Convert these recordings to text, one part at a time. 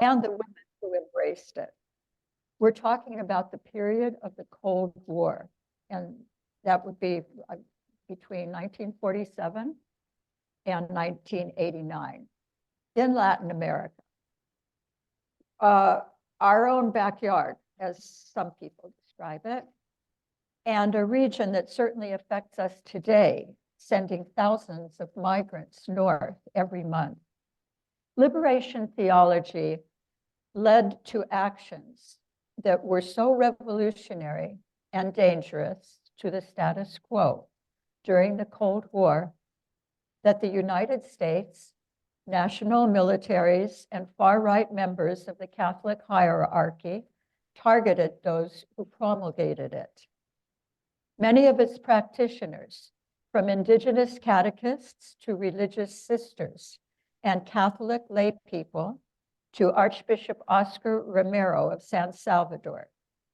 and the women who embraced it. We're talking about the period of the Cold War, and that would be between 1947 and 1989 in Latin America. Our own backyard, as some people describe it, and a region that certainly affects us today, sending thousands of migrants north every month. Liberation theology led to actions that were so revolutionary and dangerous to the status quo during the Cold War that the United States, national militaries, and far-right members of the Catholic hierarchy targeted those who promulgated it. Many of its practitioners, from indigenous catechists to religious sisters and Catholic lay people to Archbishop Oscar Romero of San Salvador,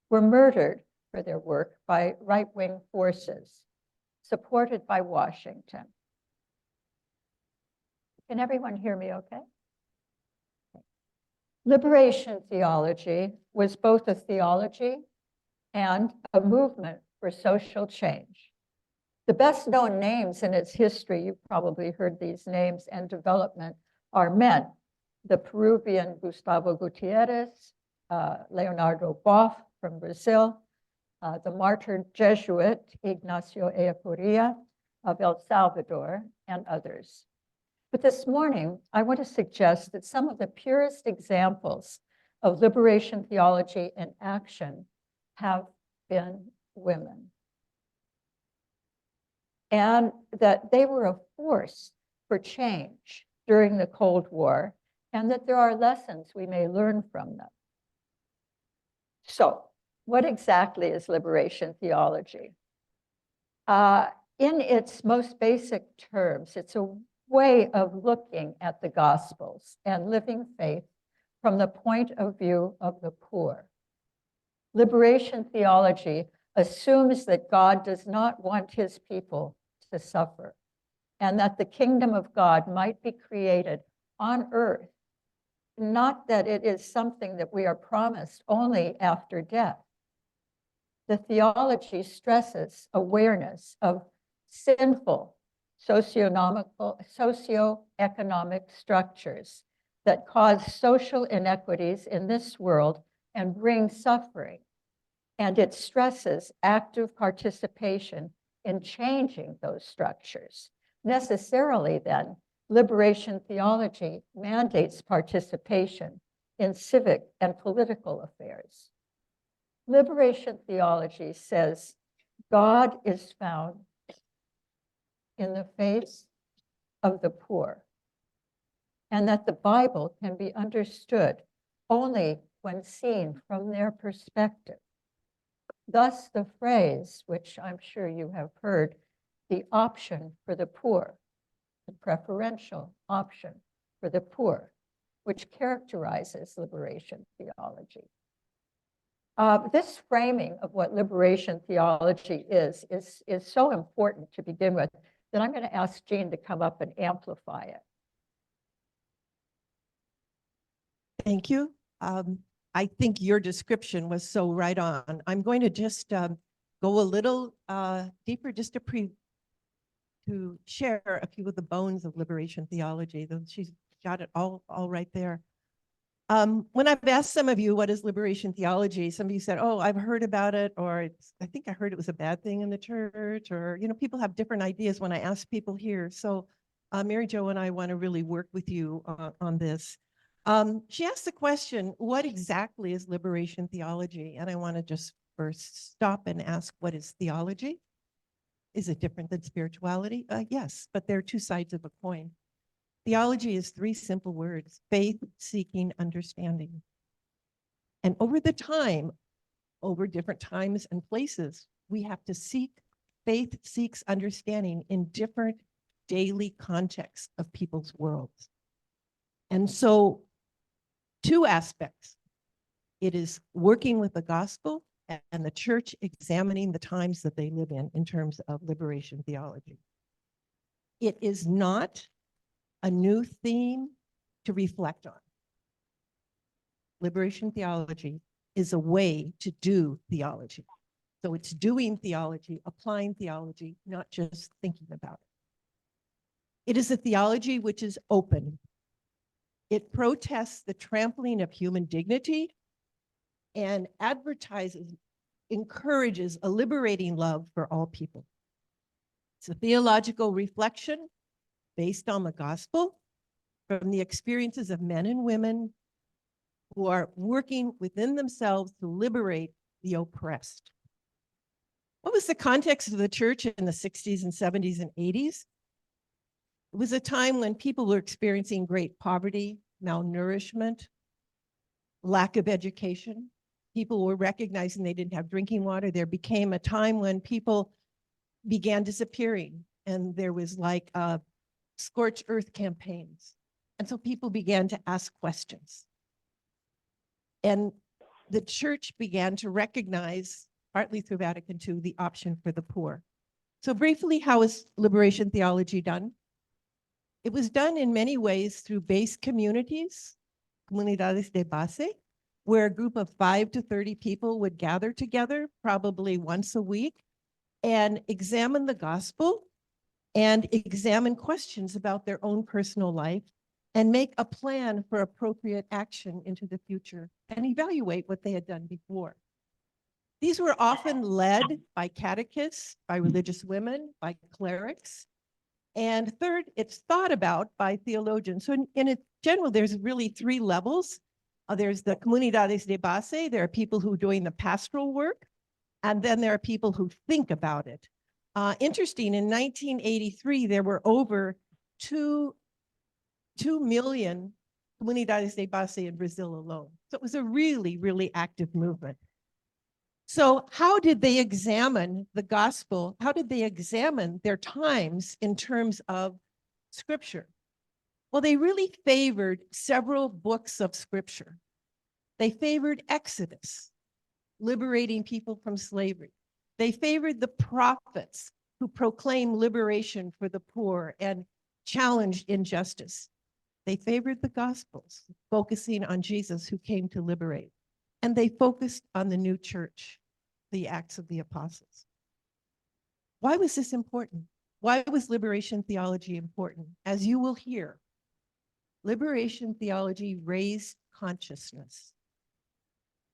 were murdered for their work by right-wing forces supported by Washington. Can everyone hear me okay? Liberation theology was both a theology and a movement for social change. The best known names in its history, you've probably heard these names, and development are men: the Peruvian Gustavo Gutierrez, Leonardo Boff from Brazil, the martyred Jesuit Ignacio Ellacuría of El Salvador, and others. But this morning, I want to suggest that some of the purest examples of liberation theology in action have been women, and that they were a force for change during the Cold War, and that there are lessons we may learn from them. So, what exactly is liberation theology? In its most basic terms, it's a way of looking at the Gospels and living faith from the point of view of the poor. Liberation theology assumes that God does not want his people to suffer, and that the kingdom of God might be created on earth, not that it is something that we are promised only after death. The theology stresses awareness of sinful socioeconomic structures that cause social inequities in this world and bring suffering. And it stresses active participation in changing those structures. Necessarily, then, liberation theology mandates participation in civic and political affairs. Liberation theology says God is found in the face of the poor, and that the Bible can be understood only when seen from their perspective. Thus, the phrase, which I'm sure you have heard, the option for the poor, the preferential option for the poor, which characterizes liberation theology. This framing of what liberation theology is so important to begin with that I'm going to ask Jean to come up and amplify it. Thank you. I think your description was so right on. I'm going to just go a little deeper, just to share a few of the bones of liberation theology. She's got it all right there. When I've asked some of you, what is liberation theology? Some of you said, oh, I've heard about it, or I think I heard it was a bad thing in the church, or, people have different ideas when I ask people here. So Mary Jo and I want to really work with you on this. She asked the question, what exactly is liberation theology? And I want to just first stop and ask, what is theology? Is it different than spirituality? Yes, but they're two sides of a coin. Theology is three simple words: faith, seeking, understanding. And over different times and places, we have to seek, faith seeks understanding in different daily contexts of people's worlds. And so, two aspects. It is working with the gospel and the church examining the times that they live in terms of liberation theology. It is not a new theme to reflect on. liberation theology is a way to do theology. So it's doing theology, applying theology, not just thinking about it. It is a theology which is open. It protests the trampling of human dignity and advertises, encourages a liberating love for all people. It's a theological reflection based on the gospel from the experiences of men and women who are working within themselves to liberate the oppressed. What was the context of the church in the 60s and 70s and 80s? It was a time when people were experiencing great poverty, malnourishment, lack of education. People were recognizing they didn't have drinking water. There became a time when people began disappearing, and there was like scorched earth campaigns. And so people began to ask questions. And the church began to recognize, partly through Vatican II, the option for the poor. So briefly, how is liberation theology done? It was done in many ways through base communities, comunidades de base, where a group of 5 to 30 people would gather together, probably once a week, and examine the gospel and examine questions about their own personal life and make a plan for appropriate action into the future and evaluate what they had done before. These were often led by catechists, by religious women, by clerics. And third, it's thought about by theologians. So in general, there's really 3 levels. There's the comunidades de base. There are people who are doing the pastoral work. And then there are people who think about it. Interesting, in 1983, there were over 2 million comunidades de base in Brazil alone. So it was a really, really active movement. So how did they examine the gospel? How did they examine their times in terms of scripture? Well, they really favored several books of scripture. They favored Exodus, liberating people from slavery. They favored the prophets who proclaimed liberation for the poor and challenged injustice. They favored the Gospels, focusing on Jesus who came to liberate. And they focused on the new church, the Acts of the Apostles. Why was this important? Why was liberation theology important? As you will hear, liberation theology raised consciousness.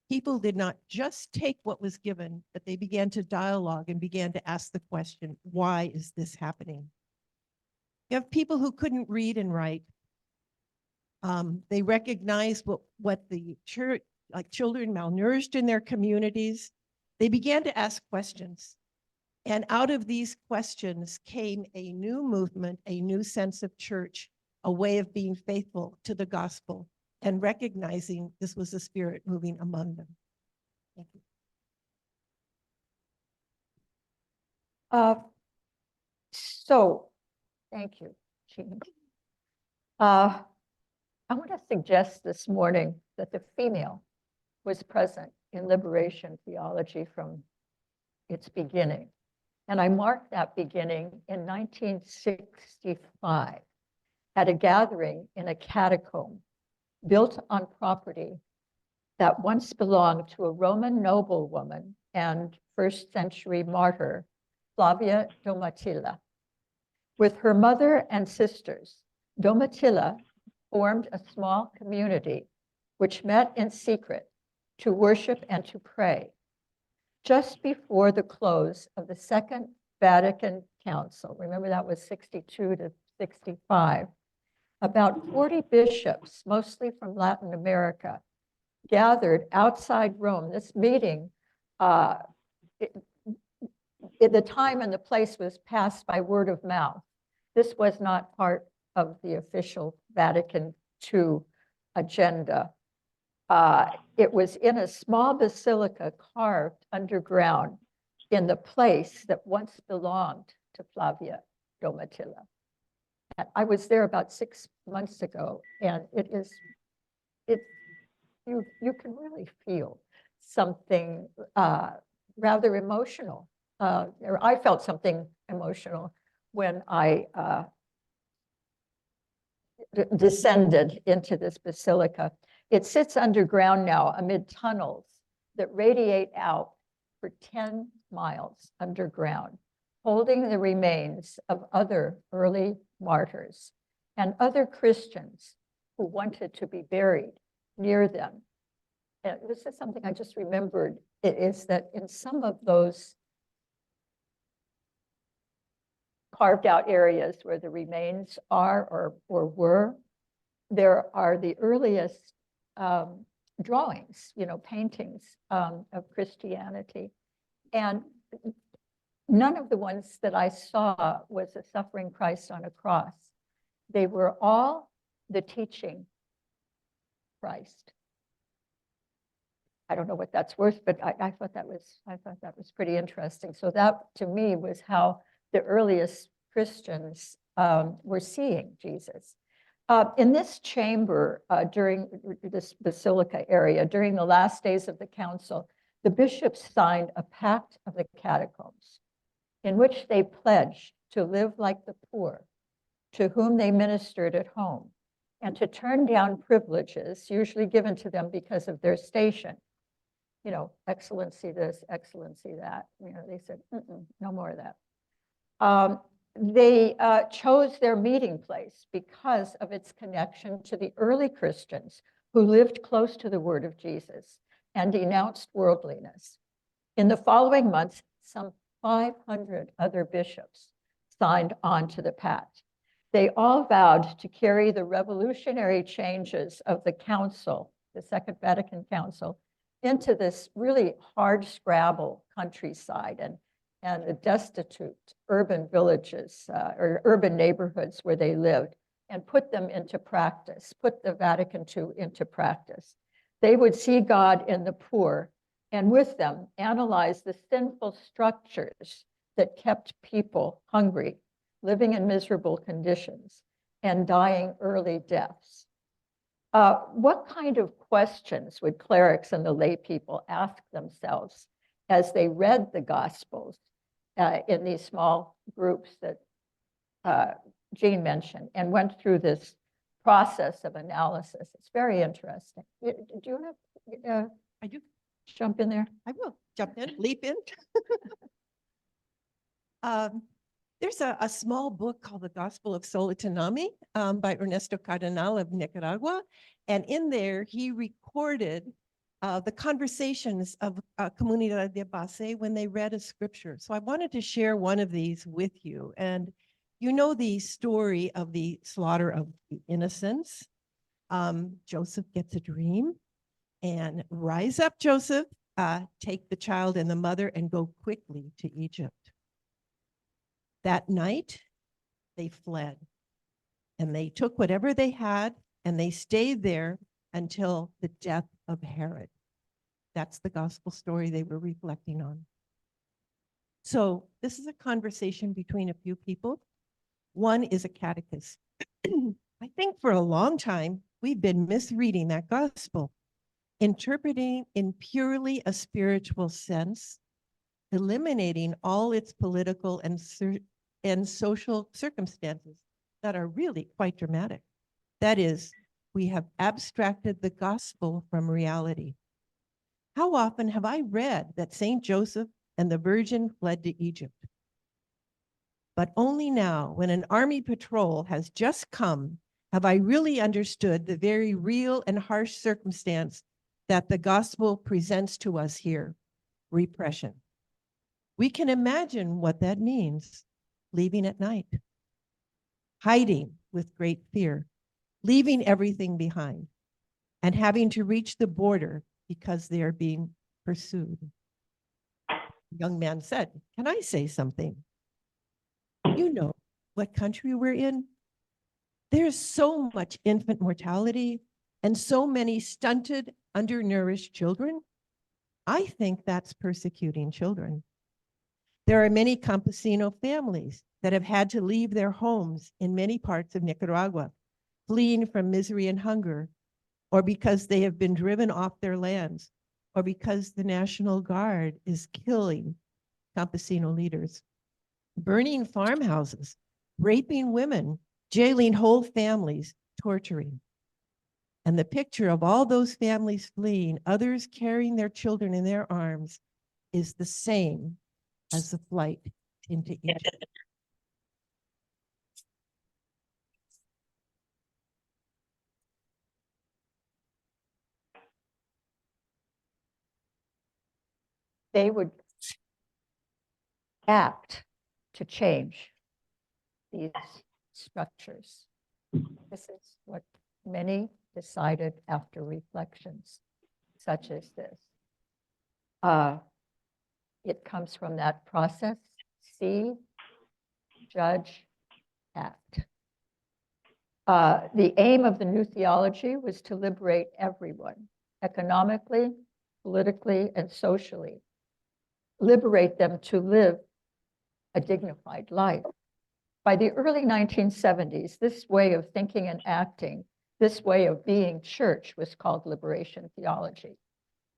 People did not just take what was given, but they began to dialogue and began to ask the question, why is this happening? You have people who couldn't read and write. They recognized what the church, like children malnourished in their communities. They began to ask questions. And out of these questions came a new movement, a new sense of church, a way of being faithful to the gospel and recognizing this was the Spirit moving among them. Thank you. Thank you, Jean. I want to suggest this morning that the female was present in liberation theology from its beginning. And I marked that beginning in 1965 at a gathering in a catacomb built on property that once belonged to a Roman noblewoman and first-century martyr, Flavia Domitilla. With her mother and sisters, Domitilla formed a small community which met in secret to worship and to pray just before the close of the Second Vatican Council. Remember, that was 62 to 65. About 40 bishops, mostly from Latin America, gathered outside Rome. This meeting, the time and the place was passed by word of mouth. This was not part of the official Vatican II agenda. It was in a small basilica carved underground in the place that once belonged to Flavia Domitilla. I was there about 6 months ago, and you can really feel something rather emotional. Or I felt something emotional when I descended into this basilica. It sits underground now amid tunnels that radiate out for 10 miles underground, holding the remains of other early martyrs and other Christians who wanted to be buried near them. And this is something I just remembered. It is that in some of those carved out areas where the remains are or were, there are the earliest drawings, paintings of Christianity. And none of the ones that I saw was a suffering Christ on a cross. They were all the teaching Christ. I don't know what that's worth, but I thought that was pretty interesting. So that to me was how the earliest Christians were seeing Jesus. In this chamber, during this basilica area, during the last days of the council, the bishops signed a pact of the catacombs in which they pledged to live like the poor, to whom they ministered at home, and to turn down privileges usually given to them because of their station. Excellency this, excellency that. They said, no more of that. They chose their meeting place because of its connection to the early Christians who lived close to the word of Jesus and denounced worldliness. In the following months, some 500 other bishops signed on to the pact. They all vowed to carry the revolutionary changes of the council, the Second Vatican Council, into this really hard scrabble countryside and the destitute urban villages or urban neighborhoods where they lived, and put them into practice, put the Vatican II into practice. They would see God in the poor, and with them analyze the sinful structures that kept people hungry, living in miserable conditions, and dying early deaths. What kind of questions would clerics and the lay people ask themselves as they read the Gospels in these small groups that Jean mentioned and went through this process of analysis? It's very interesting. Do you want to I do. jump in there? I will jump in, leap in. There's a small book called The Gospel of Solitanami by Ernesto Cardenal of Nicaragua. And in there, he recorded the conversations of Comunidad de Base when they read a scripture. So I wanted to share one of these with you. And you know the story of the slaughter of the innocents. Joseph gets a dream and rise up, Joseph, take the child and the mother and go quickly to Egypt. That night, they fled and they took whatever they had and they stayed there until the death of Herod. That's the gospel story they were reflecting on. So this is a conversation between a few people. One is a catechist. I think for a long time, we've been misreading that gospel, interpreting in purely a spiritual sense, eliminating all its political and social circumstances that are really quite dramatic. That is, we have abstracted the gospel from reality. How often have I read that Saint Joseph and the Virgin fled to Egypt? But only now, when an army patrol has just come, have I really understood the very real and harsh circumstance that the gospel presents to us here: repression. We can imagine what that means: leaving at night, hiding with great fear, leaving everything behind, and having to reach the border because they are being pursued. The young man said, "Can I say something? You know what country we're in? There's so much infant mortality and so many stunted, undernourished children. I think that's persecuting children. There are many campesino families that have had to leave their homes in many parts of Nicaragua, fleeing from misery and hunger, or because they have been driven off their lands, or because the National Guard is killing campesino leaders, burning farmhouses, raping women, jailing whole families, torturing. And the picture of all those families fleeing, others carrying their children in their arms, is the same as the flight into Egypt. They would act to change these structures. This is what many decided after reflections such as this. It comes from that process: see, judge, act. The aim of the new theology was to liberate everyone, economically, politically, and socially. Liberate them to live a dignified life. By the early 1970s, this way of thinking and acting, this way of being church, was called Liberation Theology.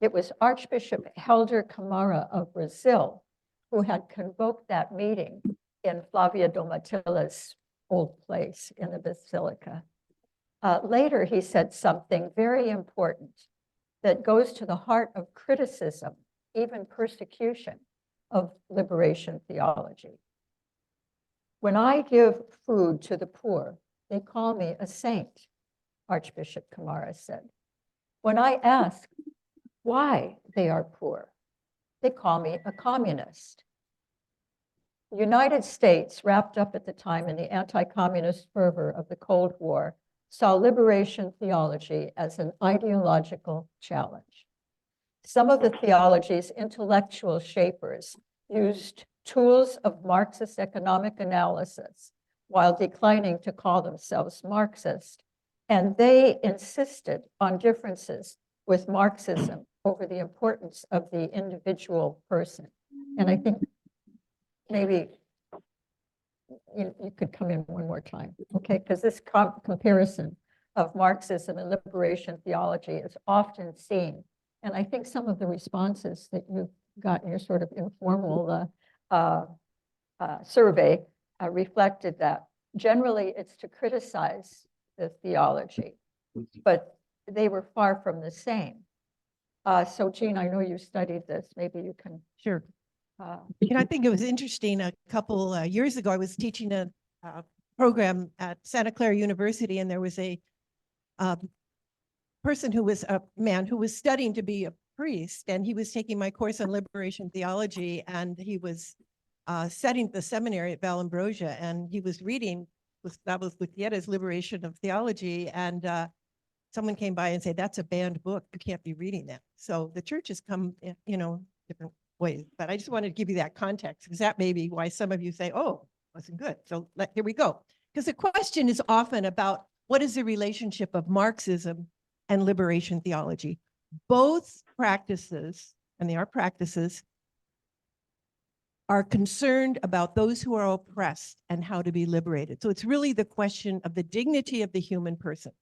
It was Archbishop Helder Câmara of Brazil who had convoked that meeting in Flavia Domitilla's old place in the Basilica. Later, he said something very important that goes to the heart of criticism, even persecution, of liberation theology. When I give food to the poor, they call me a saint, Archbishop Câmara said. When I ask why they are poor, they call me a communist. The United States, wrapped up at the time in the anti-communist fervor of the Cold War, saw liberation theology as an ideological challenge. Some of the theology's intellectual shapers used tools of Marxist economic analysis while declining to call themselves Marxist, and they insisted on differences with Marxism over the importance of the individual person. And I think maybe you could come in one more time, okay? Because this comparison of Marxism and liberation theology is often seen. And I think some of the responses that you've got in your sort of informal survey reflected that. Generally, it's to criticize the theology, but they were far from the same. So Jean, I know you studied this. Maybe you can. Sure. I think it was interesting. A couple years ago, I was teaching a program at Santa Clara University, and there was a person who was a man who was studying to be a priest, and he was taking my course on liberation theology, and he was studying at the seminary at Vallombrosa, and he was reading, that was Gutierrez's Liberation of Theology, and someone came by and said, "That's a banned book. You can't be reading that." So the church has come, different ways. But I just wanted to give you that context, because that may be why some of you say, "Oh, wasn't good." So here we go. Because the question is often about what is the relationship of Marxism and liberation theology. Both practices, and they are practices, are concerned about those who are oppressed and how to be liberated. So it's really the question of the dignity of the human person,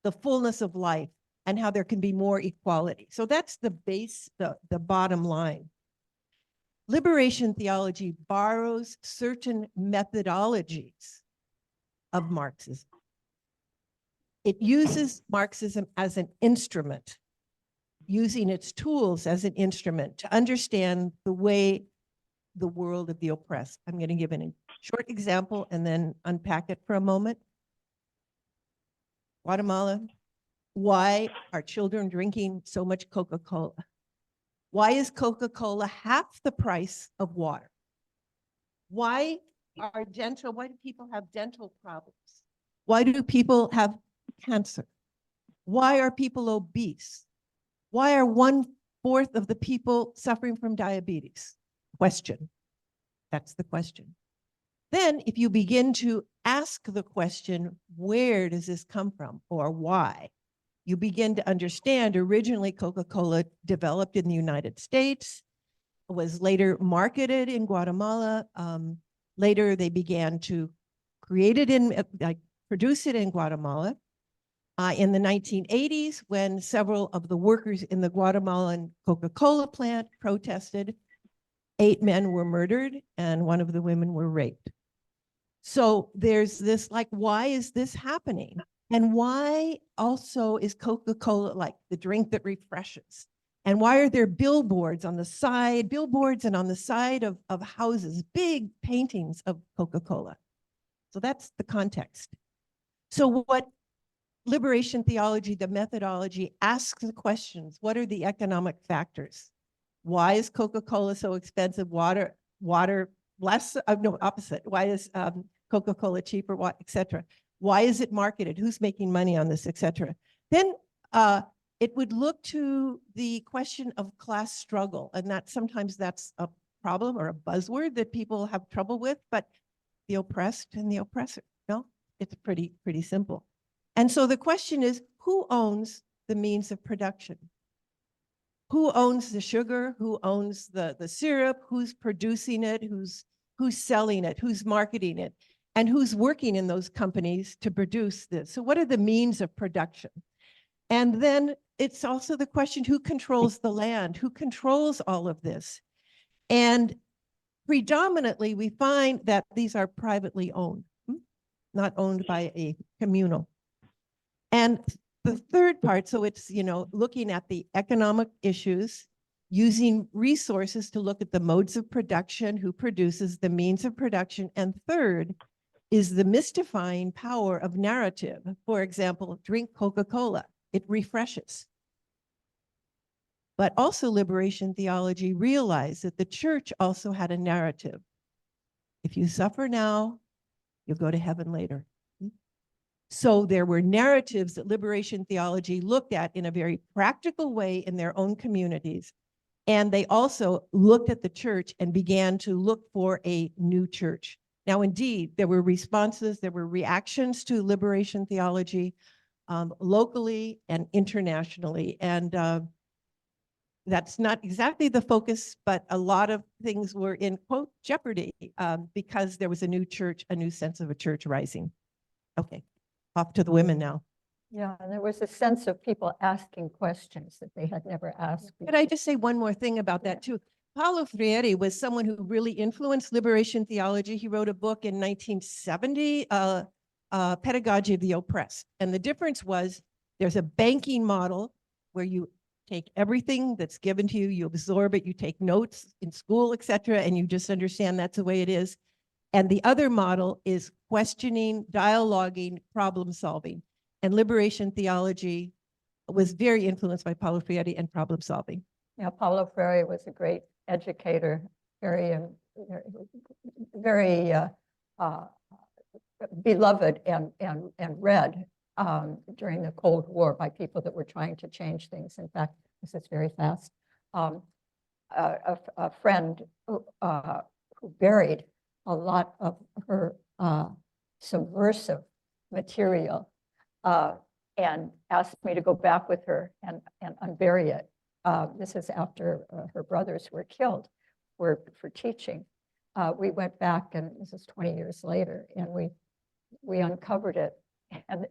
the fullness of life, and how there can be more equality. So that's the base, the bottom line. Liberation theology borrows certain methodologies of Marxism. It uses Marxism as an instrument, using its tools as an instrument to understand the way the world of the oppressed. I'm going to give a short example and then unpack it for a moment. Guatemala, why are children drinking so much Coca-Cola? Why is Coca-Cola half the price of water? Why do people have dental problems? Why do people have cancer? Why are people obese? Why are 1/4 of the people suffering from diabetes? Question. That's the question. Then if you begin to ask the question, where does this come from or why? You begin to understand originally Coca-Cola developed in the United States, was later marketed in Guatemala. Later they began to produce it in Guatemala. In the 1980s, when several of the workers in the Guatemalan Coca-Cola plant protested, 8 men were murdered and 1 of the women were raped. So there's this, why is this happening? And why also is Coca-Cola like the drink that refreshes? And why are there billboards on the side, and on the side of houses, big paintings of Coca-Cola? So that's the context. So what liberation theology, the methodology, asks the questions: what are the economic factors? Why is Coca-Cola so expensive? Water less, no, opposite. Why is Coca-Cola cheaper, et cetera? Why is it marketed? Who's making money on this, et cetera? Then it would look to the question of class struggle, and that sometimes that's a problem or a buzzword that people have trouble with, but the oppressed and the oppressor, no? It's pretty simple. And so the question is, who owns the means of production? Who owns the sugar? Who owns the syrup? Who's producing it? Who's selling it? Who's marketing it? And who's working in those companies to produce this? So what are the means of production? And then it's also the question, who controls the land? Who controls all of this? And predominantly, we find that these are privately owned, not owned by a communal. And the third part, so it's, looking at the economic issues, using resources to look at the modes of production, who produces the means of production. And third is the mystifying power of narrative. For example, drink Coca-Cola, it refreshes. But also liberation theology realized that the church also had a narrative. If you suffer now, you'll go to heaven later. So there were narratives that liberation theology looked at in a very practical way in their own communities. And they also looked at the church and began to look for a new church. Now, indeed, there were responses, there were reactions to liberation theology locally and internationally. And that's not exactly the focus, but a lot of things were in, quote, jeopardy because there was a new church, a new sense of a church rising. Okay, off to the women now. Yeah, and there was a sense of people asking questions that they had never asked before. Could I just say one more thing about that too? Paulo Freire was someone who really influenced liberation theology. He wrote a book in 1970, Pedagogy of the Oppressed. And the difference was there's a banking model where you take everything that's given to you, you absorb it, you take notes in school, et cetera, and you just understand that's the way it is. And the other model is questioning, dialoguing, problem solving. And liberation theology was very influenced by Paulo Freire and problem solving. Yeah, Paulo Freire was a great educator, very beloved and read during the Cold War by people that were trying to change things. In fact, this is very fast. A friend who buried a lot of her subversive material and asked me to go back with her and unbury it. This is after her brothers were killed for teaching. We went back, and this is 20 years later, and we uncovered it. And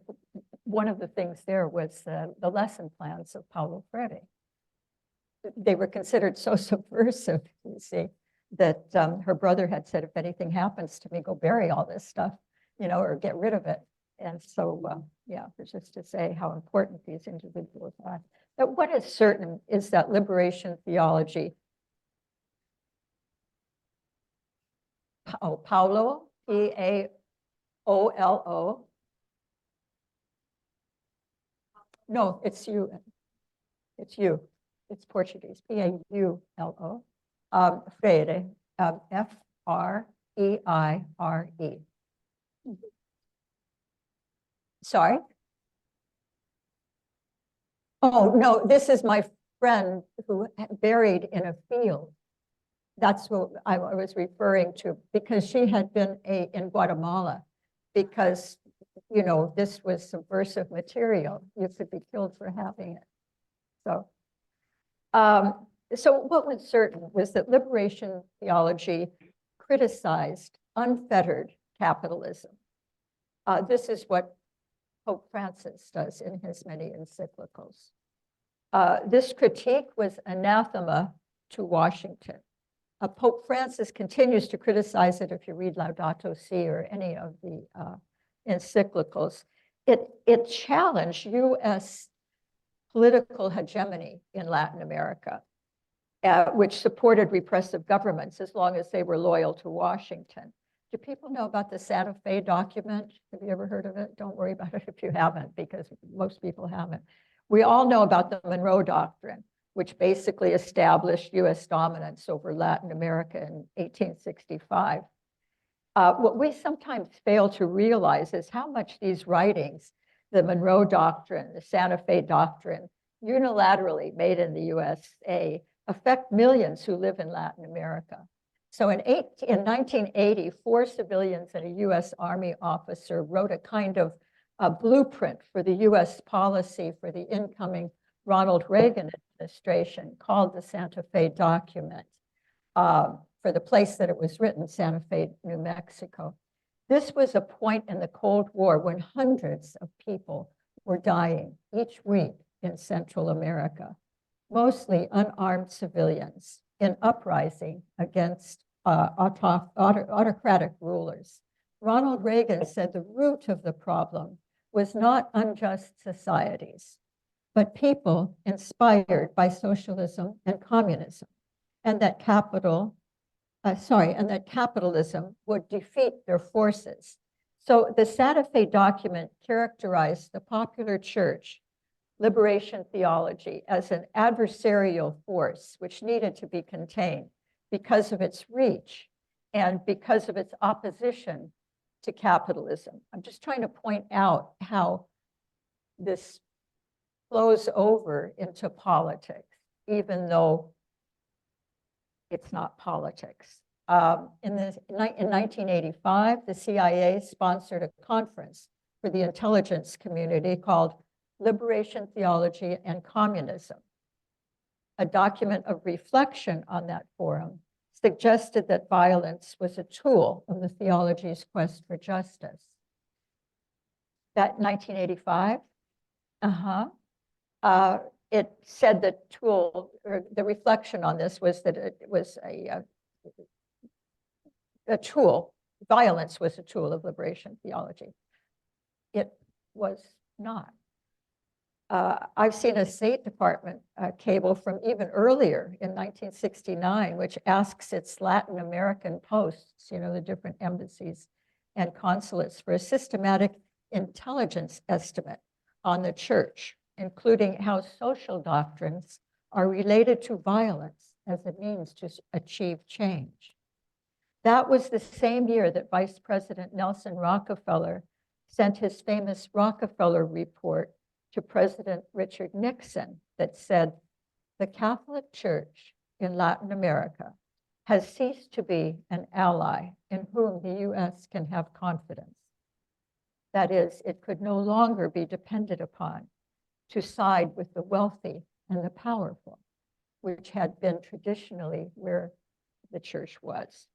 one of the things there was the lesson plans of Paulo Freire. They were considered so subversive, you see, that her brother had said, if anything happens to me, go bury all this stuff, or get rid of it. And so, yeah, it's just to say how important these individuals are. But what is certain is that liberation theology, Paulo, P-A-O-L-O. No, it's you. It's you. It's Portuguese, P-A-U-L-O. Freire, F-R-E-I-R-E. Sorry? Oh, no, this is my friend who buried in a field. That's what I was referring to, because she had been in Guatemala, because, this was subversive material. You could be killed for having it. So, so what was certain was that liberation theology criticized unfettered capitalism. This is what Pope Francis does in his many encyclicals. This critique was anathema to Washington. Pope Francis continues to criticize it if you read Laudato Si or any of the encyclicals. it challenged U.S. political hegemony in Latin America, which supported repressive governments as long as they were loyal to Washington. Do people know about the Santa Fe document? Have you ever heard of it? Don't worry about it if you haven't, because most people haven't. We all know about the Monroe Doctrine, which basically established U.S. dominance over Latin America in 1865. What we sometimes fail to realize is how much these writings, the Monroe Doctrine, the Santa Fe Doctrine, unilaterally made in the USA, affect millions who live in Latin America. So in 1980, 4 civilians and a US Army officer wrote a kind of a blueprint for the US policy for the incoming Ronald Reagan administration called the Santa Fe Document, for the place that it was written, Santa Fe, New Mexico. This was a point in the Cold War when hundreds of people were dying each week in Central America, mostly unarmed civilians in uprising against autocratic rulers. Ronald Reagan said the root of the problem was not unjust societies, but people inspired by socialism and communism, and that capitalism would defeat their forces. So the Santa Fe Document characterized the popular church, Liberation Theology, as an adversarial force which needed to be contained because of its reach and because of its opposition to capitalism. I'm just trying to point out how this flows over into politics, even though it's not politics. In 1985, the CIA sponsored a conference for the intelligence community called Liberation Theology and Communism. A document of reflection on that forum suggested that violence was a tool of the theology's quest for justice. That 1985, it said that the reflection on this was that it was a tool, violence was a tool of liberation theology. It was not. I've seen a State Department cable from even earlier in 1969, which asks its Latin American posts, the different embassies and consulates, for a systematic intelligence estimate on the church, including how social doctrines are related to violence as a means to achieve change. That was the same year that Vice President Nelson Rockefeller sent his famous Rockefeller report to President Richard Nixon that said, the Catholic Church in Latin America has ceased to be an ally in whom the US can have confidence. That is, it could no longer be depended upon to side with the wealthy and the powerful, which had been traditionally where the church was.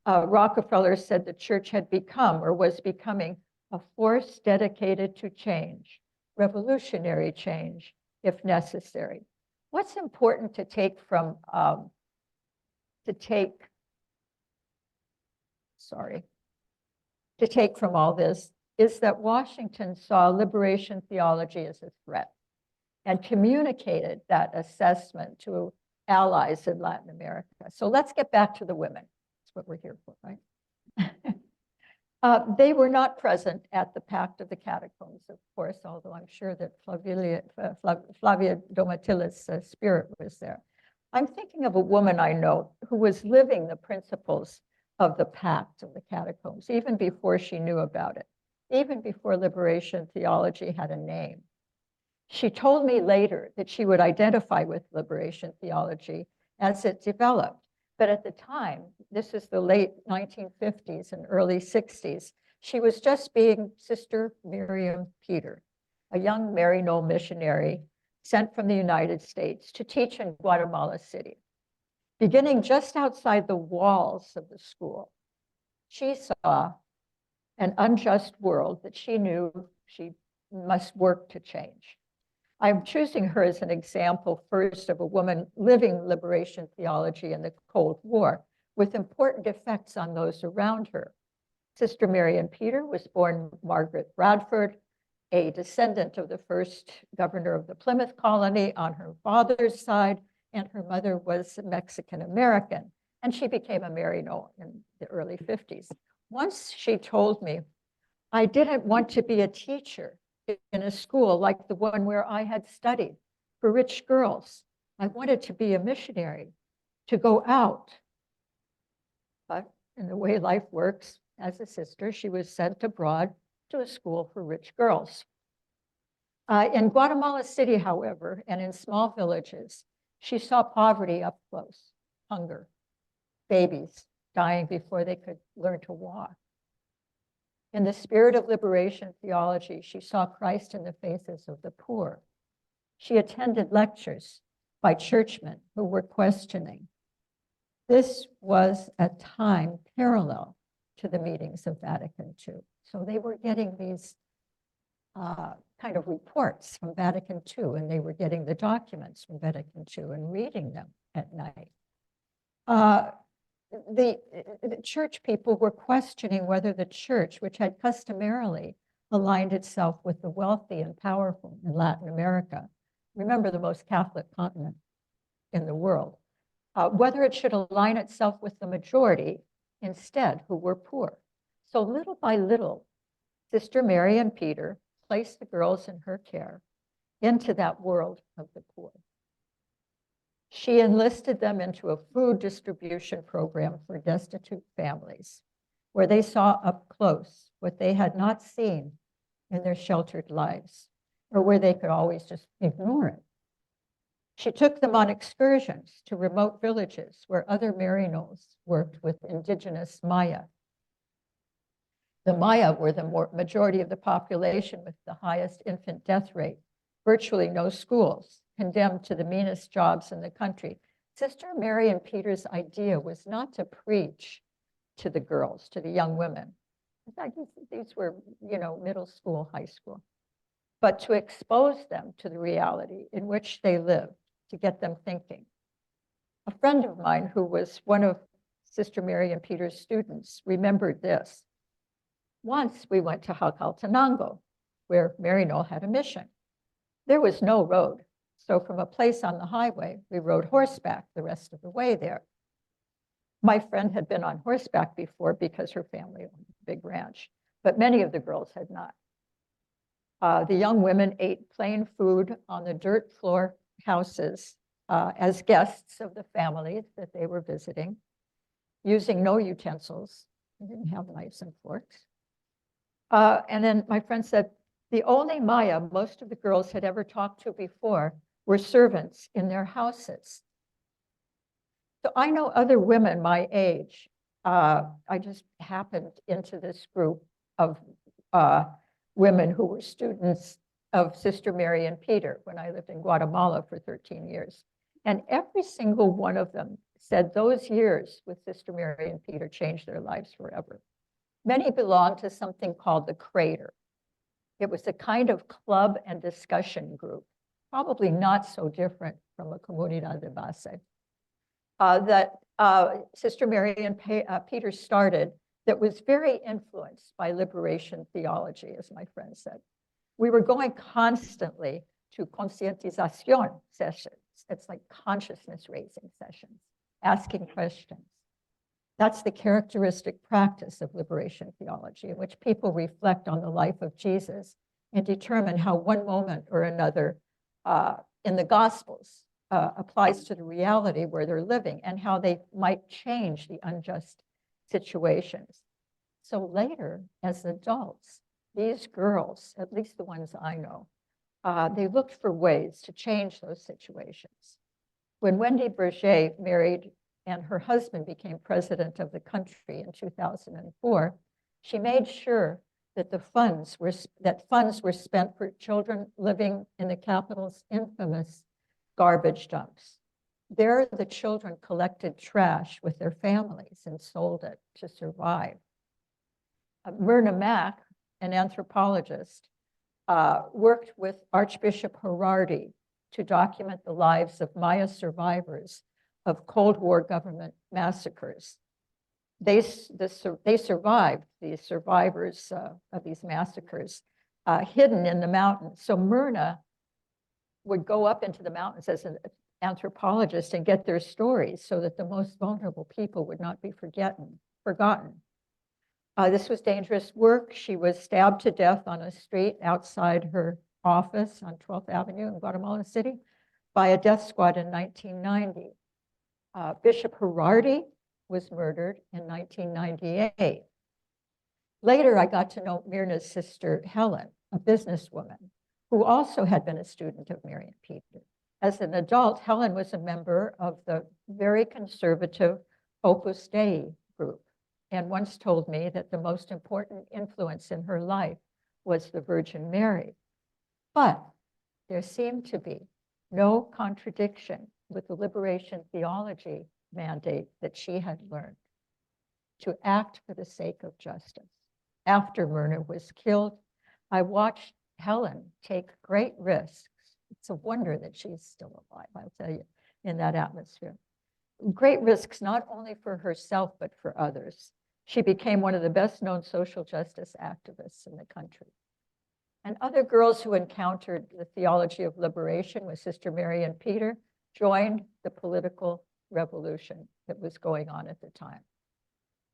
Rockefeller said the church had become or was becoming a force dedicated to change, revolutionary change, if necessary. What's important to take from all this is that Washington saw liberation theology as a threat and communicated that assessment to allies in Latin America. So let's get back to the women. That's what we're here for, right? They were not present at the Pact of the Catacombs, of course, although I'm sure that Flavia Domitilla's spirit was there. I'm thinking of a woman I know who was living the principles of the Pact of the Catacombs, even before she knew about it, even before liberation theology had a name. She told me later that she would identify with liberation theology as it developed. But at the time, this is the late 1950s and early 60s, she was just being Sister Miriam Peter, a young Maryknoll missionary sent from the United States to teach in Guatemala City. Beginning just outside the walls of the school, she saw an unjust world that she knew she must work to change. I'm choosing her as an example first of a woman living liberation theology in the Cold War with important effects on those around her. Sister Miriam Peter was born Margaret Bradford, a descendant of the first governor of the Plymouth colony on her father's side, and her mother was Mexican-American, and she became a Maryknoll in the early 50s. Once she told me, I didn't want to be a teacher in a school like the one where I had studied for rich girls. I wanted to be a missionary, to go out. But in the way life works, as a sister, she was sent abroad to a school for rich girls. In Guatemala City, however, and in small villages, she saw poverty up close, hunger, babies dying before they could learn to walk. In the spirit of liberation theology, she saw Christ in the faces of the poor. She attended lectures by churchmen who were questioning. This was a time parallel to the meetings of Vatican II. So they were getting these kind of reports from Vatican II, and they were getting the documents from Vatican II and reading them at night. The church people were questioning whether the church, which had customarily aligned itself with the wealthy and powerful in Latin America, remember the most Catholic continent in the world, whether it should align itself with the majority instead, who were poor. So little by little, Sister Mary and Peter placed the girls in her care into that world of the poor. She enlisted them into a food distribution program for destitute families, where they saw up close what they had not seen in their sheltered lives, or where they could always just ignore it. She took them on excursions to remote villages where other Maryknolls worked with indigenous Maya. The Maya were the majority of the population with the highest infant death rate, virtually no schools, condemned to the meanest jobs in the country. Sister Mary and Peter's idea was not to preach to the girls, to the young women. In fact, these were, middle school, high school, but to expose them to the reality in which they lived, to get them thinking. A friend of mine who was one of Sister Mary and Peter's students remembered this. Once we went to Jacaltenango, where Maryknoll had a mission. There was no road, so from a place on the highway, we rode horseback the rest of the way there. My friend had been on horseback before because her family owned a big ranch, but many of the girls had not. The young women ate plain food on the dirt floor houses as guests of the families that they were visiting, using no utensils. They didn't have knives and forks. And then my friend said, the only Maya most of the girls had ever talked to before were servants in their houses. So I know other women my age. I just happened into this group of women who were students of Sister Mary and Peter when I lived in Guatemala for 13 years. And every single one of them said those years with Sister Mary and Peter changed their lives forever. Many belonged to something called the Crater. It was a kind of club and discussion group, probably not so different from a Comunidad de Base, that Sister Mary and Peter started that was very influenced by liberation theology, as my friend said. We were going constantly to concientización sessions. It's like consciousness raising sessions, asking questions. That's the characteristic practice of liberation theology, in which people reflect on the life of Jesus and determine how one moment or another in the Gospels applies to the reality where they're living and how they might change the unjust situations. So later, as adults, these girls, at least the ones I know, they looked for ways to change those situations. When Wendy Berger married and her husband became president of the country in 2004, she made sure that funds were spent for children living in the capital's infamous garbage dumps. There, the children collected trash with their families and sold it to survive. Myrna Mack, an anthropologist, worked with Archbishop Herardi to document the lives of Maya survivors of Cold War government massacres. They survived, the survivors of these massacres, hidden in the mountains. So Myrna would go up into the mountains as an anthropologist and get their stories so that the most vulnerable people would not be forgotten. This was dangerous work. She was stabbed to death on a street outside her office on 12th Avenue in Guatemala City by a death squad in 1990. Bishop Herardi was murdered in 1998. Later, I got to know Myrna's sister, Helen, a businesswoman, who also had been a student of Mary and Peter. As an adult, Helen was a member of the very conservative Opus Dei group, and once told me that the most important influence in her life was the Virgin Mary. But there seemed to be no contradiction with the Liberation Theology mandate that she had learned to act for the sake of justice. After Myrna was killed, I watched Helen take great risks. It's a wonder that she's still alive, I'll tell you, in that atmosphere. Great risks, not only for herself, but for others. She became one of the best known social justice activists in the country. And other girls who encountered the theology of liberation with Sister Mary and Peter joined the political revolution that was going on at the time.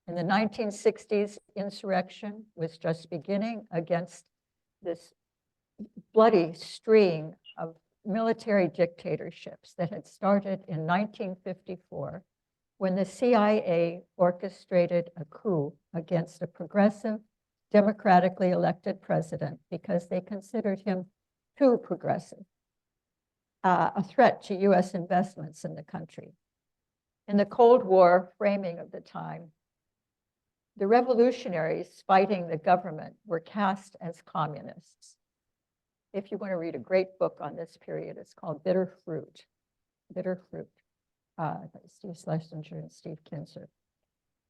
In the 1960s, insurrection was just beginning against this bloody string of military dictatorships that had started in 1954 when the CIA orchestrated a coup against a progressive, democratically elected president because they considered him too progressive, a threat to US investments in the country. In the Cold War framing of the time, the revolutionaries fighting the government were cast as communists. If you want to read a great book on this period, it's called Bitter Fruit. Bitter Fruit, Steve Schlesinger and Steve Kinzer.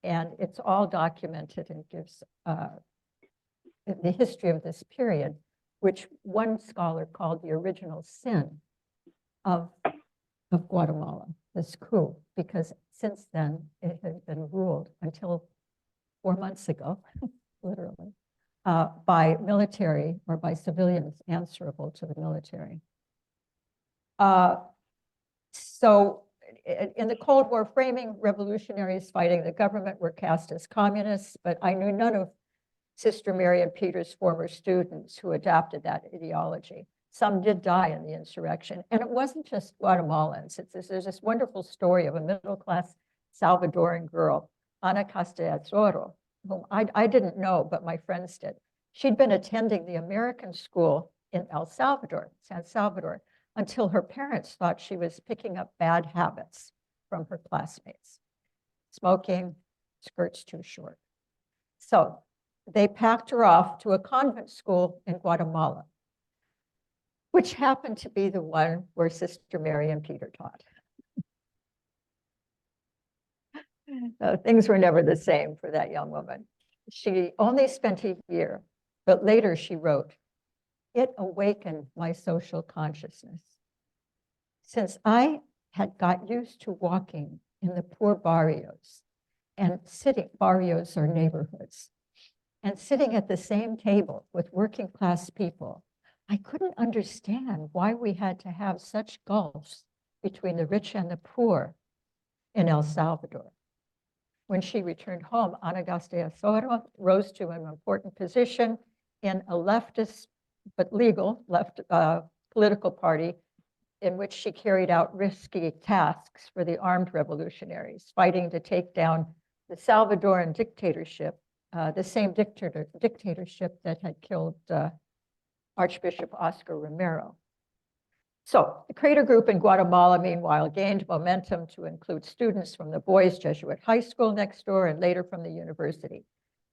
And it's all documented and gives the history of this period, which one scholar called the original sin of Guatemala, this coup, because since then it had been ruled until 4 months ago, literally, by military or by civilians answerable to the military. So in the Cold War framing, revolutionaries fighting the government were cast as communists, but I knew none of Sister Mary and Peter's former students who adopted that ideology. Some did die in the insurrection, and it wasn't just Guatemalans. There's this wonderful story of a middle-class Salvadoran girl, Ana Castellazoro, whom I didn't know, but my friends did. She'd been attending the American school in El Salvador, San Salvador, until her parents thought she was picking up bad habits from her classmates. Smoking, skirts too short. So they packed her off to a convent school in Guatemala, which happened to be the one where Sister Mary and Peter taught. Things were never the same for that young woman. She only spent a year, but later she wrote, "It awakened my social consciousness. Since I had got used to walking in the poor barrios and barrios are neighborhoods, and sitting at the same table with working class people, I couldn't understand why we had to have such gulfs between the rich and the poor in El Salvador." When she returned home, Ana Castellazoro rose to an important position in a leftist, but legal, political party in which she carried out risky tasks for the armed revolutionaries, fighting to take down the Salvadoran dictatorship, the same dictatorship that had killed Archbishop Oscar Romero. So the Crater Group in Guatemala, meanwhile, gained momentum to include students from the boys' Jesuit high school next door and later from the university.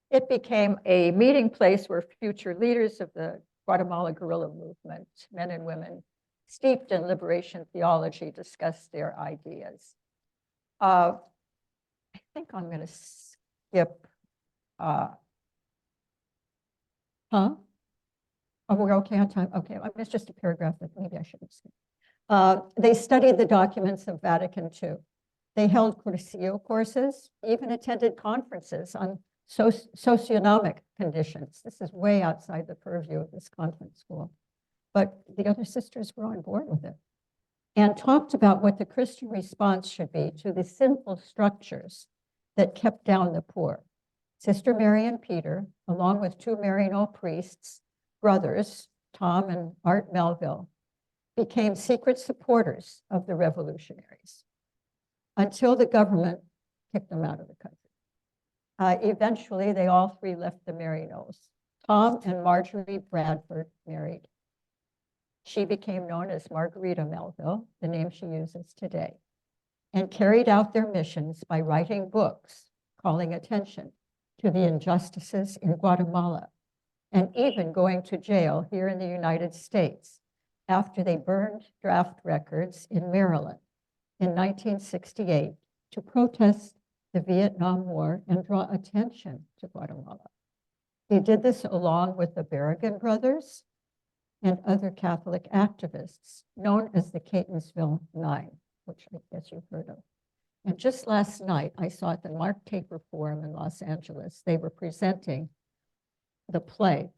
It became a meeting place where future leaders of the Guatemala guerrilla movement, men and women steeped in liberation theology, discussed their ideas. I think I'm going to skip. Oh, we're okay on time? Okay, I missed just a paragraph that maybe I should have skipped. They studied the documents of Vatican II. They held Cursillo courses, even attended conferences on socioeconomic conditions. This is way outside the purview of this convent school. But the other sisters were on board with it and talked about what the Christian response should be to the sinful structures that kept down the poor. Sister Mary and Peter, along with two Maryknoll priests, brothers, Tom and Art Melville, became secret supporters of the revolutionaries until the government kicked them out of the country. Eventually, they all three left the Maryknolls. Tom and Marjorie Bradford married. She became known as Margarita Melville, the name she uses today, and carried out their missions by writing books, calling attention to the injustices in Guatemala, and even going to jail here in the United States after they burned draft records in Maryland in 1968 to protest the Vietnam War and draw attention to Guatemala. They did this along with the Berrigan brothers and other Catholic activists known as the Catonsville Nine, which I guess you've heard of. And just last night, I saw at the Mark Taper Forum in Los Angeles, they were presenting the play,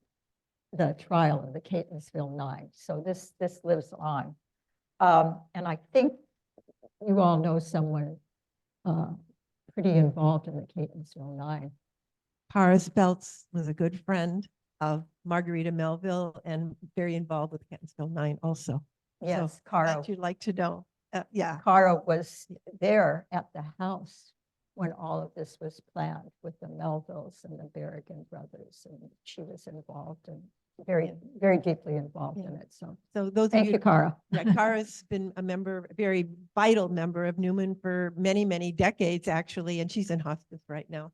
the trial of the Catonsville Nine. So this lives on. And I think you all know someone pretty involved in the Catonsville Nine. Paris Belts was a good friend of Margarita Melville and very involved with Catonsville Nine also. Yes, So Caro. that you'd like to know. Yeah. Caro was there at the house when all of this was planned with the Melvilles and the Berrigan brothers, and she was involved and very, very deeply involved in it. So So thank you, Caro. Yeah, Cara's been a member, a very vital member of Newman for many, many decades, actually, and she's in hospice right now,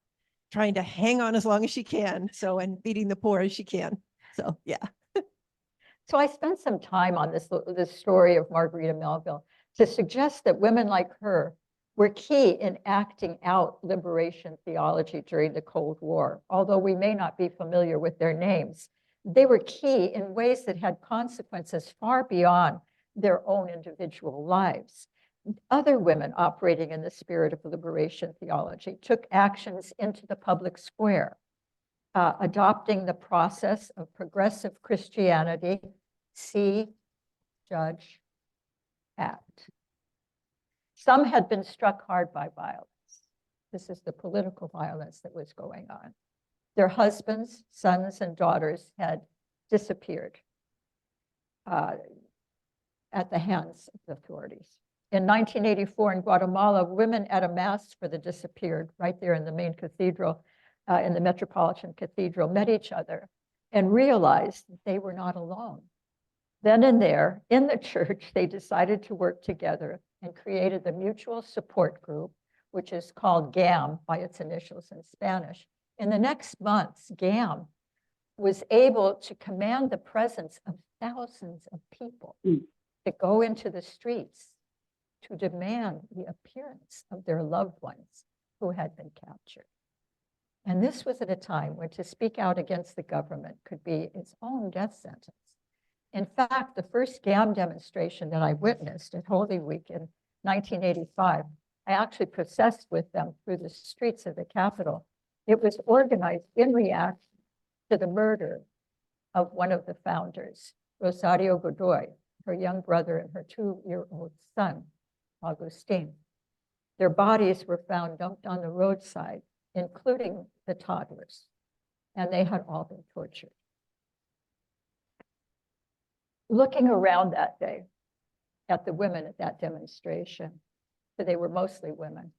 trying to hang on as long as she can. So, and feeding the poor as she can. So, yeah. So I spent some time on this story of Margarita Melville to suggest that women like her were key in acting out liberation theology during the Cold War. Although we may not be familiar with their names, they were key in ways that had consequences far beyond their own individual lives. Other women operating in the spirit of liberation theology took actions into the public square, adopting the process of progressive Christianity, see, judge, act. Some had been struck hard by violence. This is the political violence that was going on. Their husbands, sons, and daughters had disappeared at the hands of the authorities. In 1984 in Guatemala, women at a mass for the disappeared, right there in the main cathedral, in the Metropolitan Cathedral, met each other and realized that they were not alone. Then and there, in the church, they decided to work together and created the Mutual Support Group, which is called GAM by its initials in Spanish. In the next months, GAM was able to command the presence of thousands of people to go into the streets to demand the appearance of their loved ones who had been captured. And this was at a time when to speak out against the government could be its own death sentence. In fact, the first GAM demonstration that I witnessed at Holy Week in 1985, I actually processed with them through the streets of the capital. It was organized in reaction to the murder of one of the founders, Rosario Godoy, her young brother and her 2-year-old son, Augustine. Their bodies were found dumped on the roadside, including the toddlers, and they had all been tortured. Looking around that day at the women at that demonstration, so they were mostly women,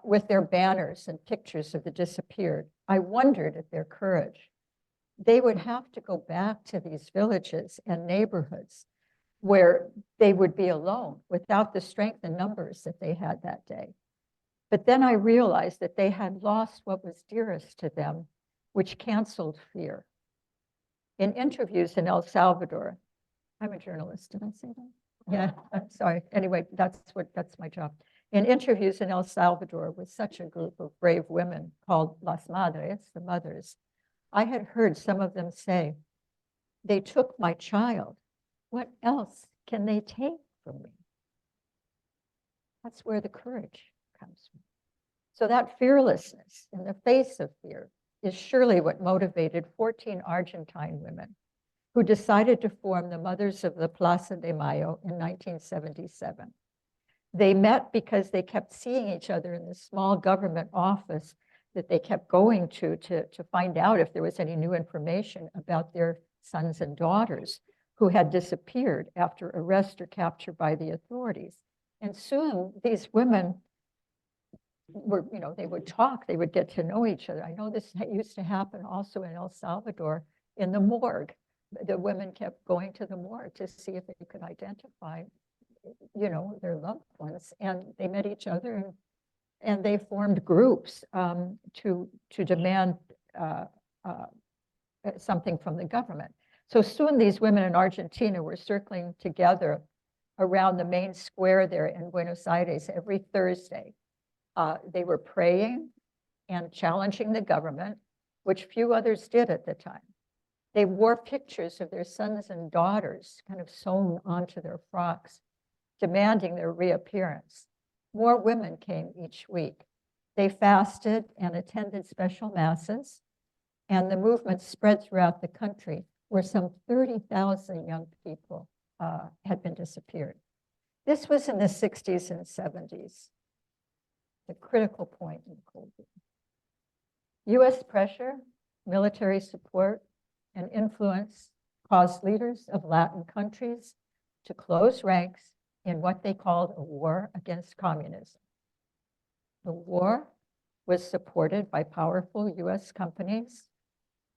with their banners and pictures of the disappeared, I wondered at their courage. They would have to go back to these villages and neighborhoods where they would be alone without the strength and numbers that they had that day. But then I realized that they had lost what was dearest to them, which canceled fear. In interviews in El Salvador, I'm a journalist, did I say that? Yeah, I'm sorry. Anyway, that's my job. In interviews in El Salvador with such a group of brave women called Las Madres, the mothers, I had heard some of them say, they took my child. What else can they take from me? That's where the courage comes from. So that fearlessness in the face of fear is surely what motivated 14 Argentine women who decided to form the Mothers of the Plaza de Mayo in 1977. They met because they kept seeing each other in the small government office that they kept going to find out if there was any new information about their sons and daughters who had disappeared after arrest or capture by the authorities. And soon these women were, they would talk, they would get to know each other. I know this used to happen also in El Salvador in the morgue. The women kept going to the morgue to see if they could identify, their loved ones. And they met each other and they formed groups to demand something from the government. So soon these women in Argentina were circling together around the main square there in Buenos Aires every Thursday. They were praying and challenging the government, which few others did at the time. They wore pictures of their sons and daughters kind of sewn onto their frocks, demanding their reappearance. More women came each week. They fasted and attended special masses, and the movement spread throughout the country, where some 30,000 young people had been disappeared. This was in the 60s and 70s, the critical point in the Cold War. US pressure, military support, and influence caused leaders of Latin countries to close ranks in what they called a war against communism. The war was supported by powerful US companies.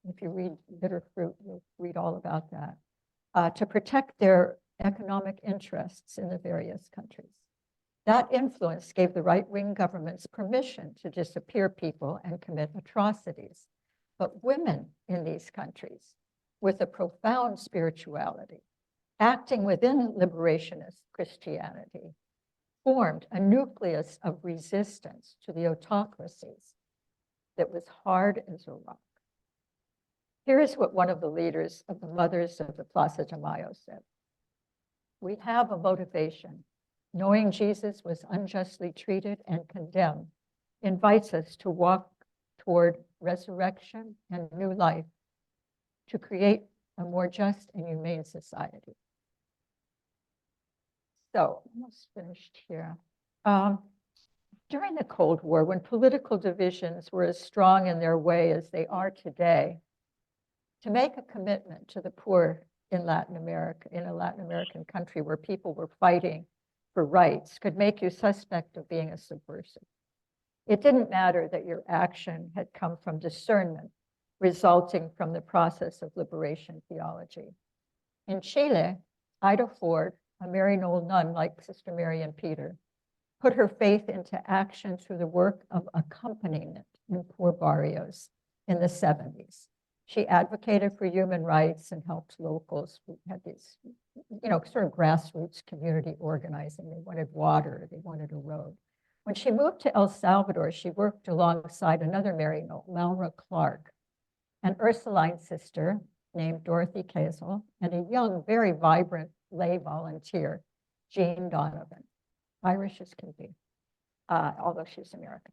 If you read Bitterfruit, you'll read all about that, to protect their economic interests in the various countries. That influence gave the right-wing governments permission to disappear people and commit atrocities. But women in these countries, with a profound spirituality, acting within liberationist Christianity, formed a nucleus of resistance to the autocracies that was hard as a rock. Here is what one of the leaders of the Mothers of the Plaza de Mayo said. We have a motivation. Knowing Jesus was unjustly treated and condemned invites us to walk toward resurrection and new life, to create a more just and humane society. So, almost finished here. During the Cold War, when political divisions were as strong in their way as they are today, to make a commitment to the poor in Latin America, in a Latin American country where people were fighting for rights, could make you suspect of being a subversive. It didn't matter that your action had come from discernment resulting from the process of liberation theology. In Chile, Ida Ford, a Maryknoll nun like Sister Mary and Peter, put her faith into action through the work of accompaniment in poor barrios in the 70s. She advocated for human rights and helped locals who had these, sort of grassroots community organizing. They wanted water, they wanted a road. When she moved to El Salvador, she worked alongside another Maryknoll, Malra Clark, an Ursuline sister named Dorothy Kazel, and a young, very vibrant lay volunteer, Jean Donovan, Irish as can be, although she's American.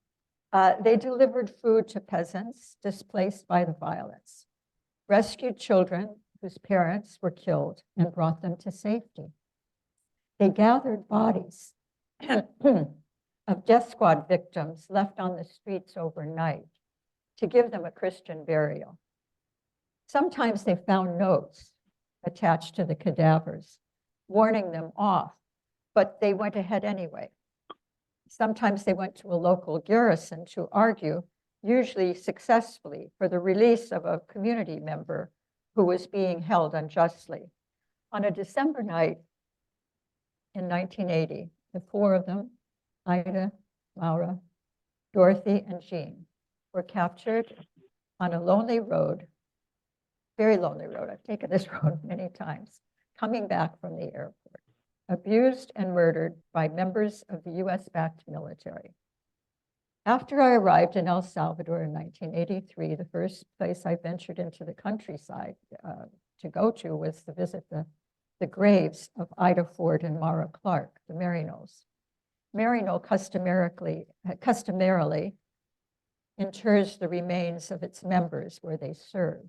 They delivered food to peasants displaced by the violence, rescued children whose parents were killed, and brought them to safety. They gathered bodies of death squad victims left on the streets overnight to give them a Christian burial. Sometimes they found notes attached to the cadavers, warning them off, but they went ahead anyway. Sometimes they went to a local garrison to argue, usually successfully, for the release of a community member who was being held unjustly. On a December night in 1980, the four of them, Ida, Laura, Dorothy, and Jean, were captured on a lonely road, very lonely road. I've taken this road many times, coming back from the airport, abused and murdered by members of the US-backed military. After I arrived in El Salvador in 1983, the first place I ventured into the countryside to go to was to visit the graves of Ida Ford and Mara Clark, the Maryknolls. Marino customarily inters the remains of its members where they served.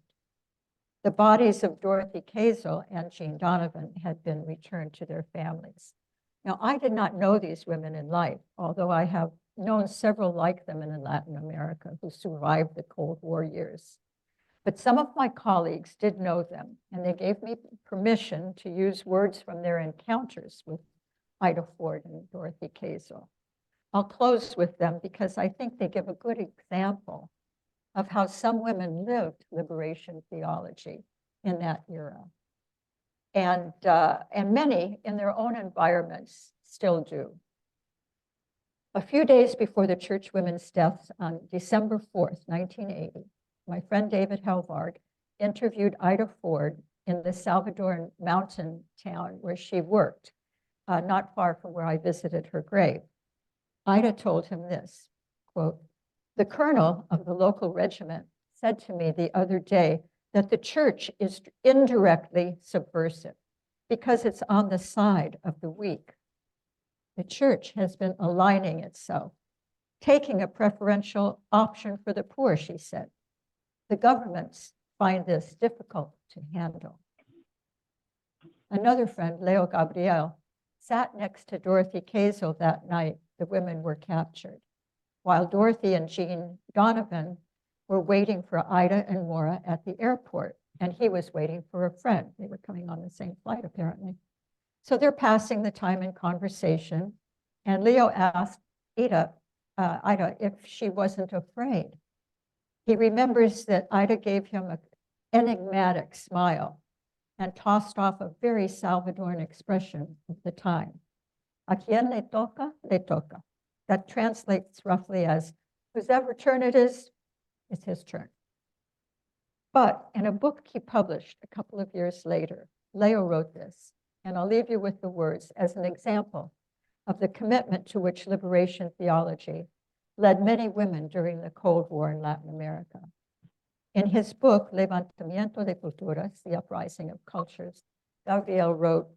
The bodies of Dorothy Kazel and Jean Donovan had been returned to their families. Now, I did not know these women in life, although I have known several like them in Latin America who survived the Cold War years. But some of my colleagues did know them, and they gave me permission to use words from their encounters with Ida Ford and Dorothy Kazel. I'll close with them because I think they give a good example of how some women lived liberation theology in that era. And many in their own environments still do. A few days before the church women's deaths on December 4th, 1980, my friend David Helvard interviewed Ida Ford in the Salvadoran mountain town where she worked, not far from where I visited her grave. Ida told him this, quote, "The colonel of the local regiment said to me the other day that the church is indirectly subversive because it's on the side of the weak. The church has been aligning itself, taking a preferential option for the poor," she said. "The governments find this difficult to handle." Another friend, Leo Gabriel, sat next to Dorothy Kazel that night the women were captured, while Dorothy and Jean Donovan were waiting for Ida and Maura at the airport, and he was waiting for a friend. They were coming on the same flight, apparently. So they're passing the time in conversation, and Leo asked Ida if she wasn't afraid. He remembers that Ida gave him an enigmatic smile and tossed off a very Salvadoran expression of the time. "A quien le toca, le toca." That translates roughly as, whosever turn it is, it's his turn. But in a book he published a couple of years later, Leo wrote this, and I'll leave you with the words as an example of the commitment to which liberation theology led many women during the Cold War in Latin America. In his book, Levantamiento de Culturas, The Uprising of Cultures, Gabriel wrote,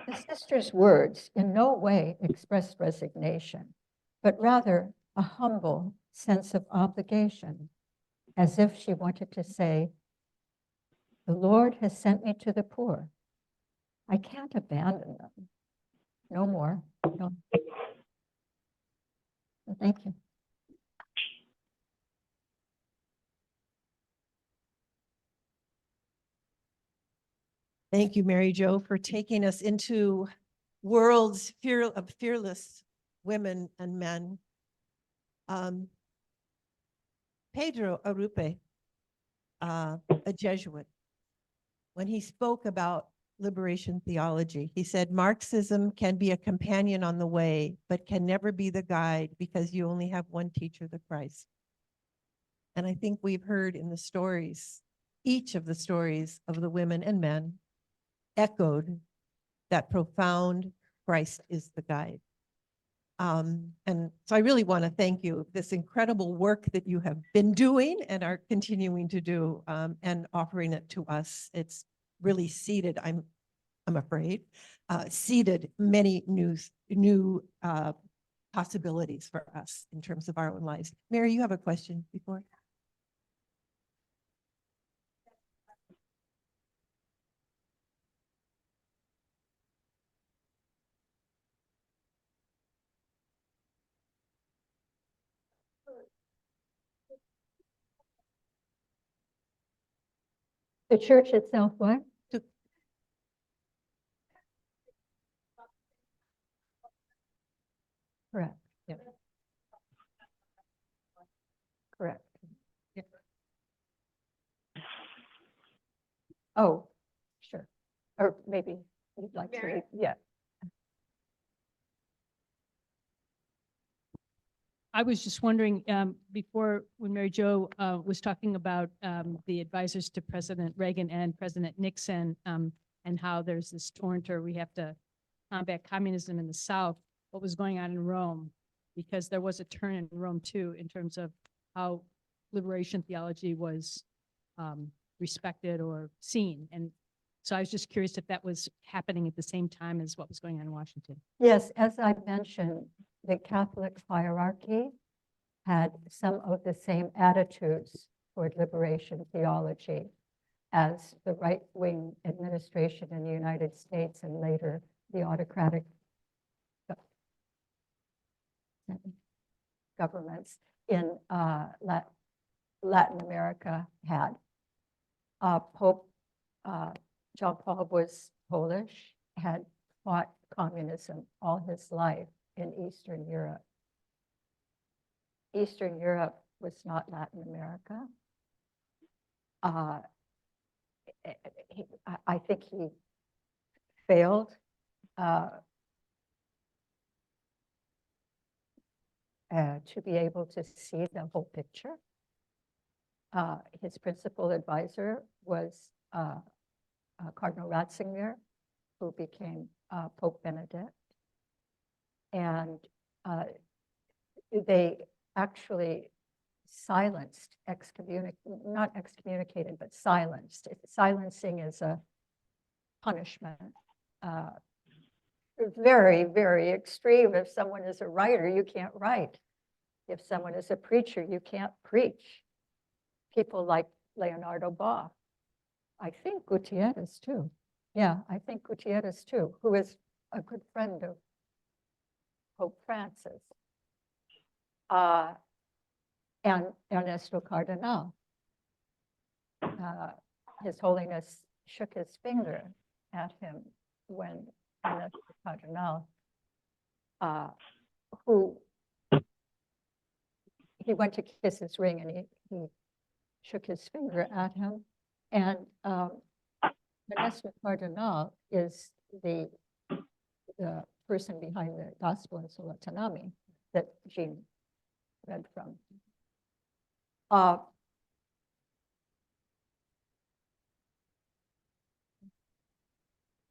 "The sister's words in no way expressed resignation, but rather a humble sense of obligation, as if she wanted to say, 'The Lord has sent me to the poor. I can't abandon them. No more.'" No. Thank you. Thank you, Mary Jo, for taking us into worlds of fearless women and men. Pedro Arrupe, a Jesuit, when he spoke about liberation theology, he said, "Marxism can be a companion on the way, but can never be the guide because you only have one teacher, the Christ." And I think we've heard in the stories, each of the stories of the women and men echoed that profound Christ is the guide. And so I really want to thank you, this incredible work that you have been doing and are continuing to do, and offering it to us. It's really seeded, I'm afraid, seeded many new possibilities for us in terms of our own lives. Mary, you have a question before? The church itself, what? Correct. Yeah. Correct. Yeah. Oh, sure. Or maybe you'd like to, yeah. I was just wondering, before, when Mary Jo was talking about the advisors to President Reagan and President Nixon, and how there's this torrent, or we have to combat communism in the South, what was going on in Rome, because there was a turn in Rome too, in terms of how liberation theology was respected or seen. And So I was just curious if that was happening at the same time as what was going on in Washington. Yes, as I mentioned, the Catholic hierarchy had some of the same attitudes toward liberation theology as the right-wing administration in the United States and later the autocratic governments in Latin America had. Pope John Paul was Polish, had fought communism all his life in Eastern Europe. Eastern Europe was not Latin America. I think he failed to be able to see the whole picture. His principal advisor was Cardinal Ratzinger, who became Pope Benedict. And they actually silenced, not excommunicated, but silenced. Silencing is a punishment. Very, very extreme. If someone is a writer, you can't write. If someone is a preacher, you can't preach. People like Leonardo Boff. I think Gutierrez too. Yeah, I think Gutierrez too, who is a good friend of Pope Francis. And Ernesto Cardenal. His Holiness shook his finger at him when Ernesto Cardenal, who he went to kiss his ring and he shook his finger at him. And Ernesto Cardenal is the person behind the Gospel in Sola Tanami that Jean read from.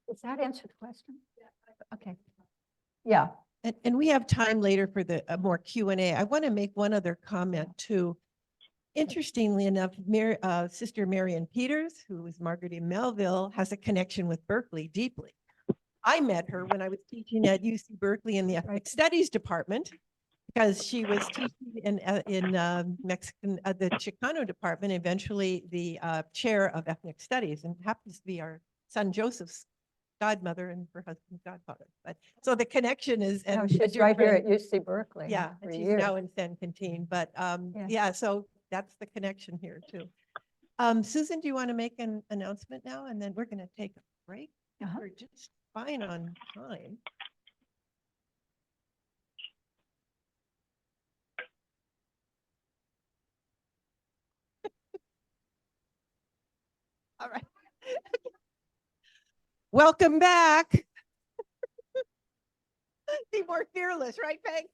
Does that answer the question? Yeah. Okay. Yeah. And we have time later for the more Q&A. I want to make one other comment too. Interestingly enough, Sister Marion Peters, who was Margaret in Melville, has a connection with Berkeley deeply. I met her when I was teaching at UC Berkeley in the Ethnic Studies department, because she was teaching in Mexican, the Chicano department, eventually the chair of ethnic studies, and happens to be our son Joseph's godmother and her husband's godfather. But so the connection is, No, and she's right here at UC Berkeley. yeah, for and she's years. now in San Quintin. But yeah, so that's the connection here too. Susan, do you want to make an announcement now? And then we're going to take a break. We're just fine on time. All right. Welcome back. Be more fearless, right, Peg?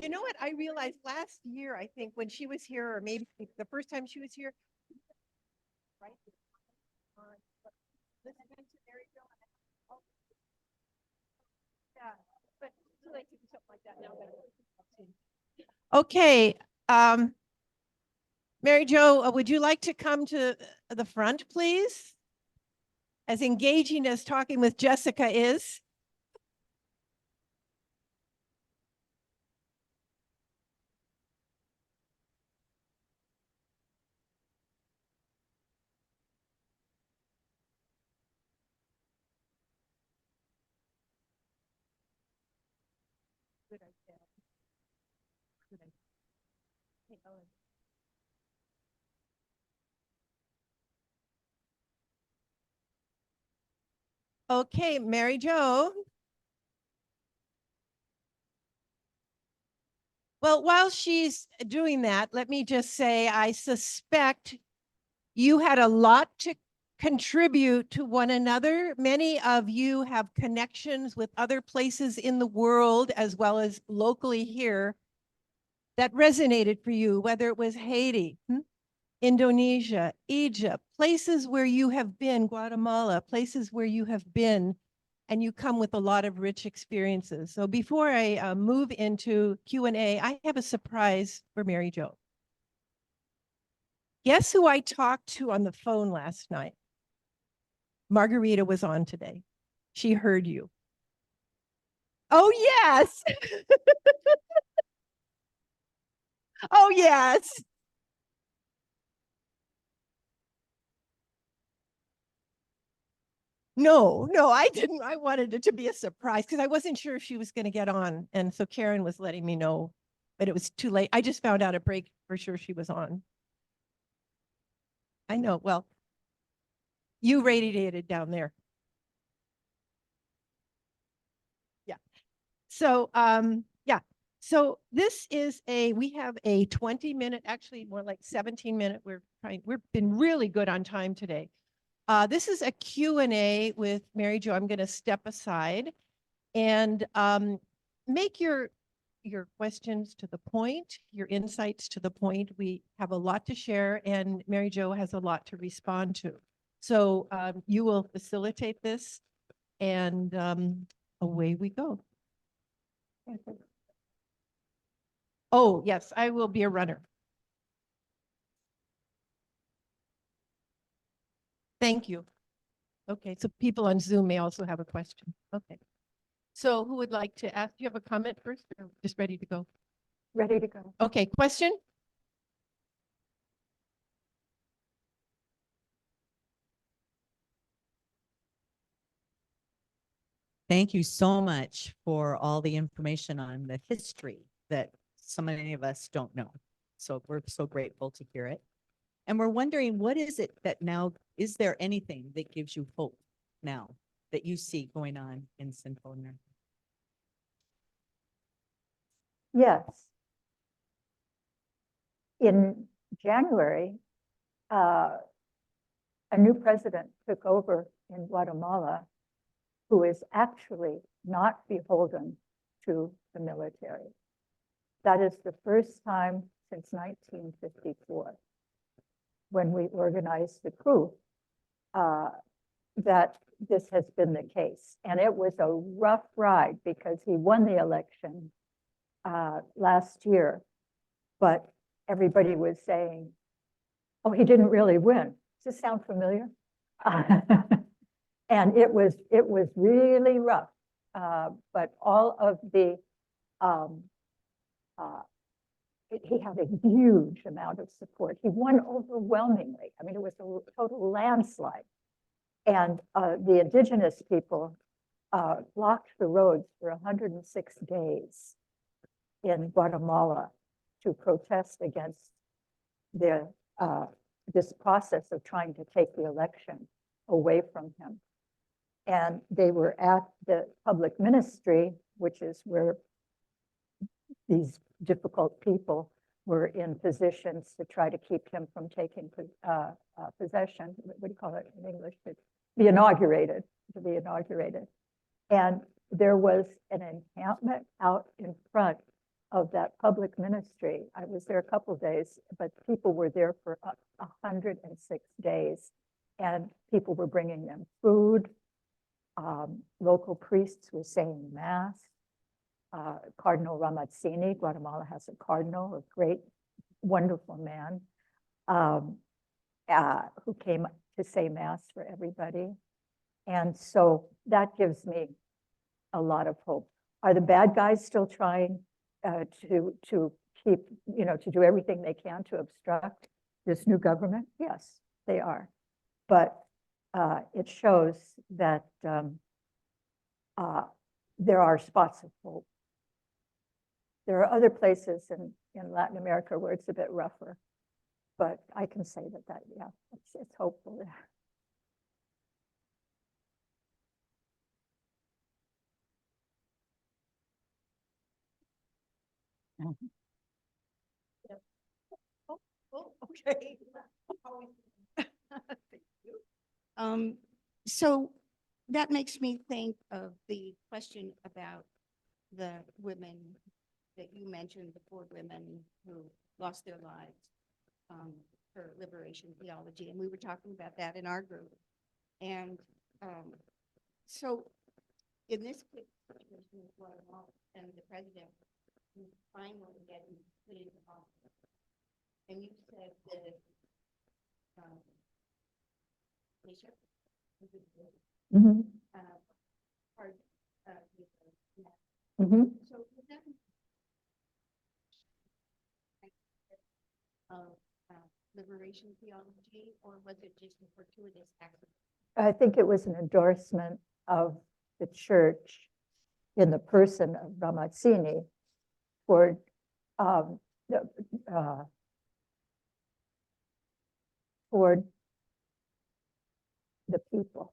You know what? I realized last year, I think, when she was here, or maybe the first time she was here, right? Yeah, but too late to do something like that now. Okay, Mary Jo, would you like to come to the front, please? As engaging as talking with Jessica is. Okay, Mary Jo. Well, while she's doing that, let me just say, I suspect you had a lot to contribute to one another. Many of you have connections with other places in the world, as well as locally here, that resonated for you, whether it was Haiti, Indonesia, Egypt, places where you have been, Guatemala, places where you have been, and you come with a lot of rich experiences. So before I move into Q&A, I have a surprise for Mary Jo. Guess who I talked to on the phone last night? Margarita was on today. She heard you. Oh, yes. Oh, yes. No, I didn't. I wanted it to be a surprise because I wasn't sure if she was going to get on. And so Karen was letting me know, but it was too late. I just found out at break for sure she was on. I know. Well, you radiated down there. Yeah. So, yeah. So this is we have a 20-minute, actually more like 17-minute. We've been really good on time today. This is a Q&A with Mary Jo. I'm going to step aside and make your questions to the point, your insights to the point. We have a lot to share, and Mary Jo has a lot to respond to. So you will facilitate this, and away we go. Oh, yes, I will be a runner. Thank you. Okay, so people on Zoom may also have a question. Okay. So who would like to ask? Do you have a comment first or just ready to go? Ready to go. Okay, question? Thank you so much for all the information on the history that so many of us don't know. So we're so grateful to hear it. And we're wondering, what is it that now, is there anything that gives you hope now that you see going on in Central America? Yes. In January, a new president took over in Guatemala who is actually not beholden to the military. That is the first time since 1954, when we organized the coup, that this has been the case. And it was a rough ride because he won the election last year, but everybody was saying, oh, he didn't really win. Does this sound familiar? And it was really rough. But all of the, he had a huge amount of support. He won overwhelmingly. I mean, it was a total landslide. And the indigenous people blocked the roads for 106 days in Guatemala to protest against this process of trying to take the election away from him. And they were at the public ministry, which is where these difficult people were in positions to try to keep him from taking possession. What do you call it in English? To be inaugurated. And there was an encampment out in front of that public ministry. I was there a couple of days, but people were there for 106 days, and people were bringing them food. Local priests were saying mass. Cardinal Ramazzini, Guatemala has a cardinal, a great, wonderful man, who came to say mass for everybody. And so that gives me a lot of hope. Are the bad guys still trying to keep, to do everything they can to obstruct this new government? Yes, they are. But it shows that there are spots of hope. There are other places in Latin America where it's a bit rougher, but I can say that yeah, it's hopeful there. Okay. Thank you. So that makes me think of the question about the women that you mentioned, the 4 women who lost their lives for Liberation Theology. And we were talking about that in our group. And so in this situation with Guatemala and the president who's finally getting put into office, and you said that bishop. Mhm, Part, mhm. so was that of liberation theology, or was it just a fortuitous accident? I think it was an endorsement of the church in the person of Ramazzini for um, the, toward the people,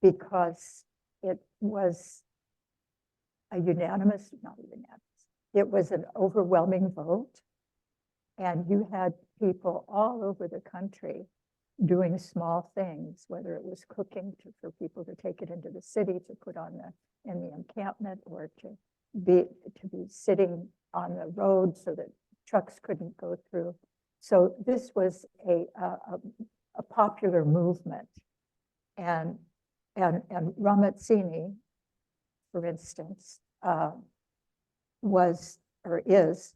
because it was a unanimous, not unanimous, it was an overwhelming vote. And you had people all over the country doing small things, whether it was cooking for people to take it into the city to put on in the encampment, or to be sitting on the road so that trucks couldn't go through. So this was a popular movement, and Ramazzini, for instance, was or is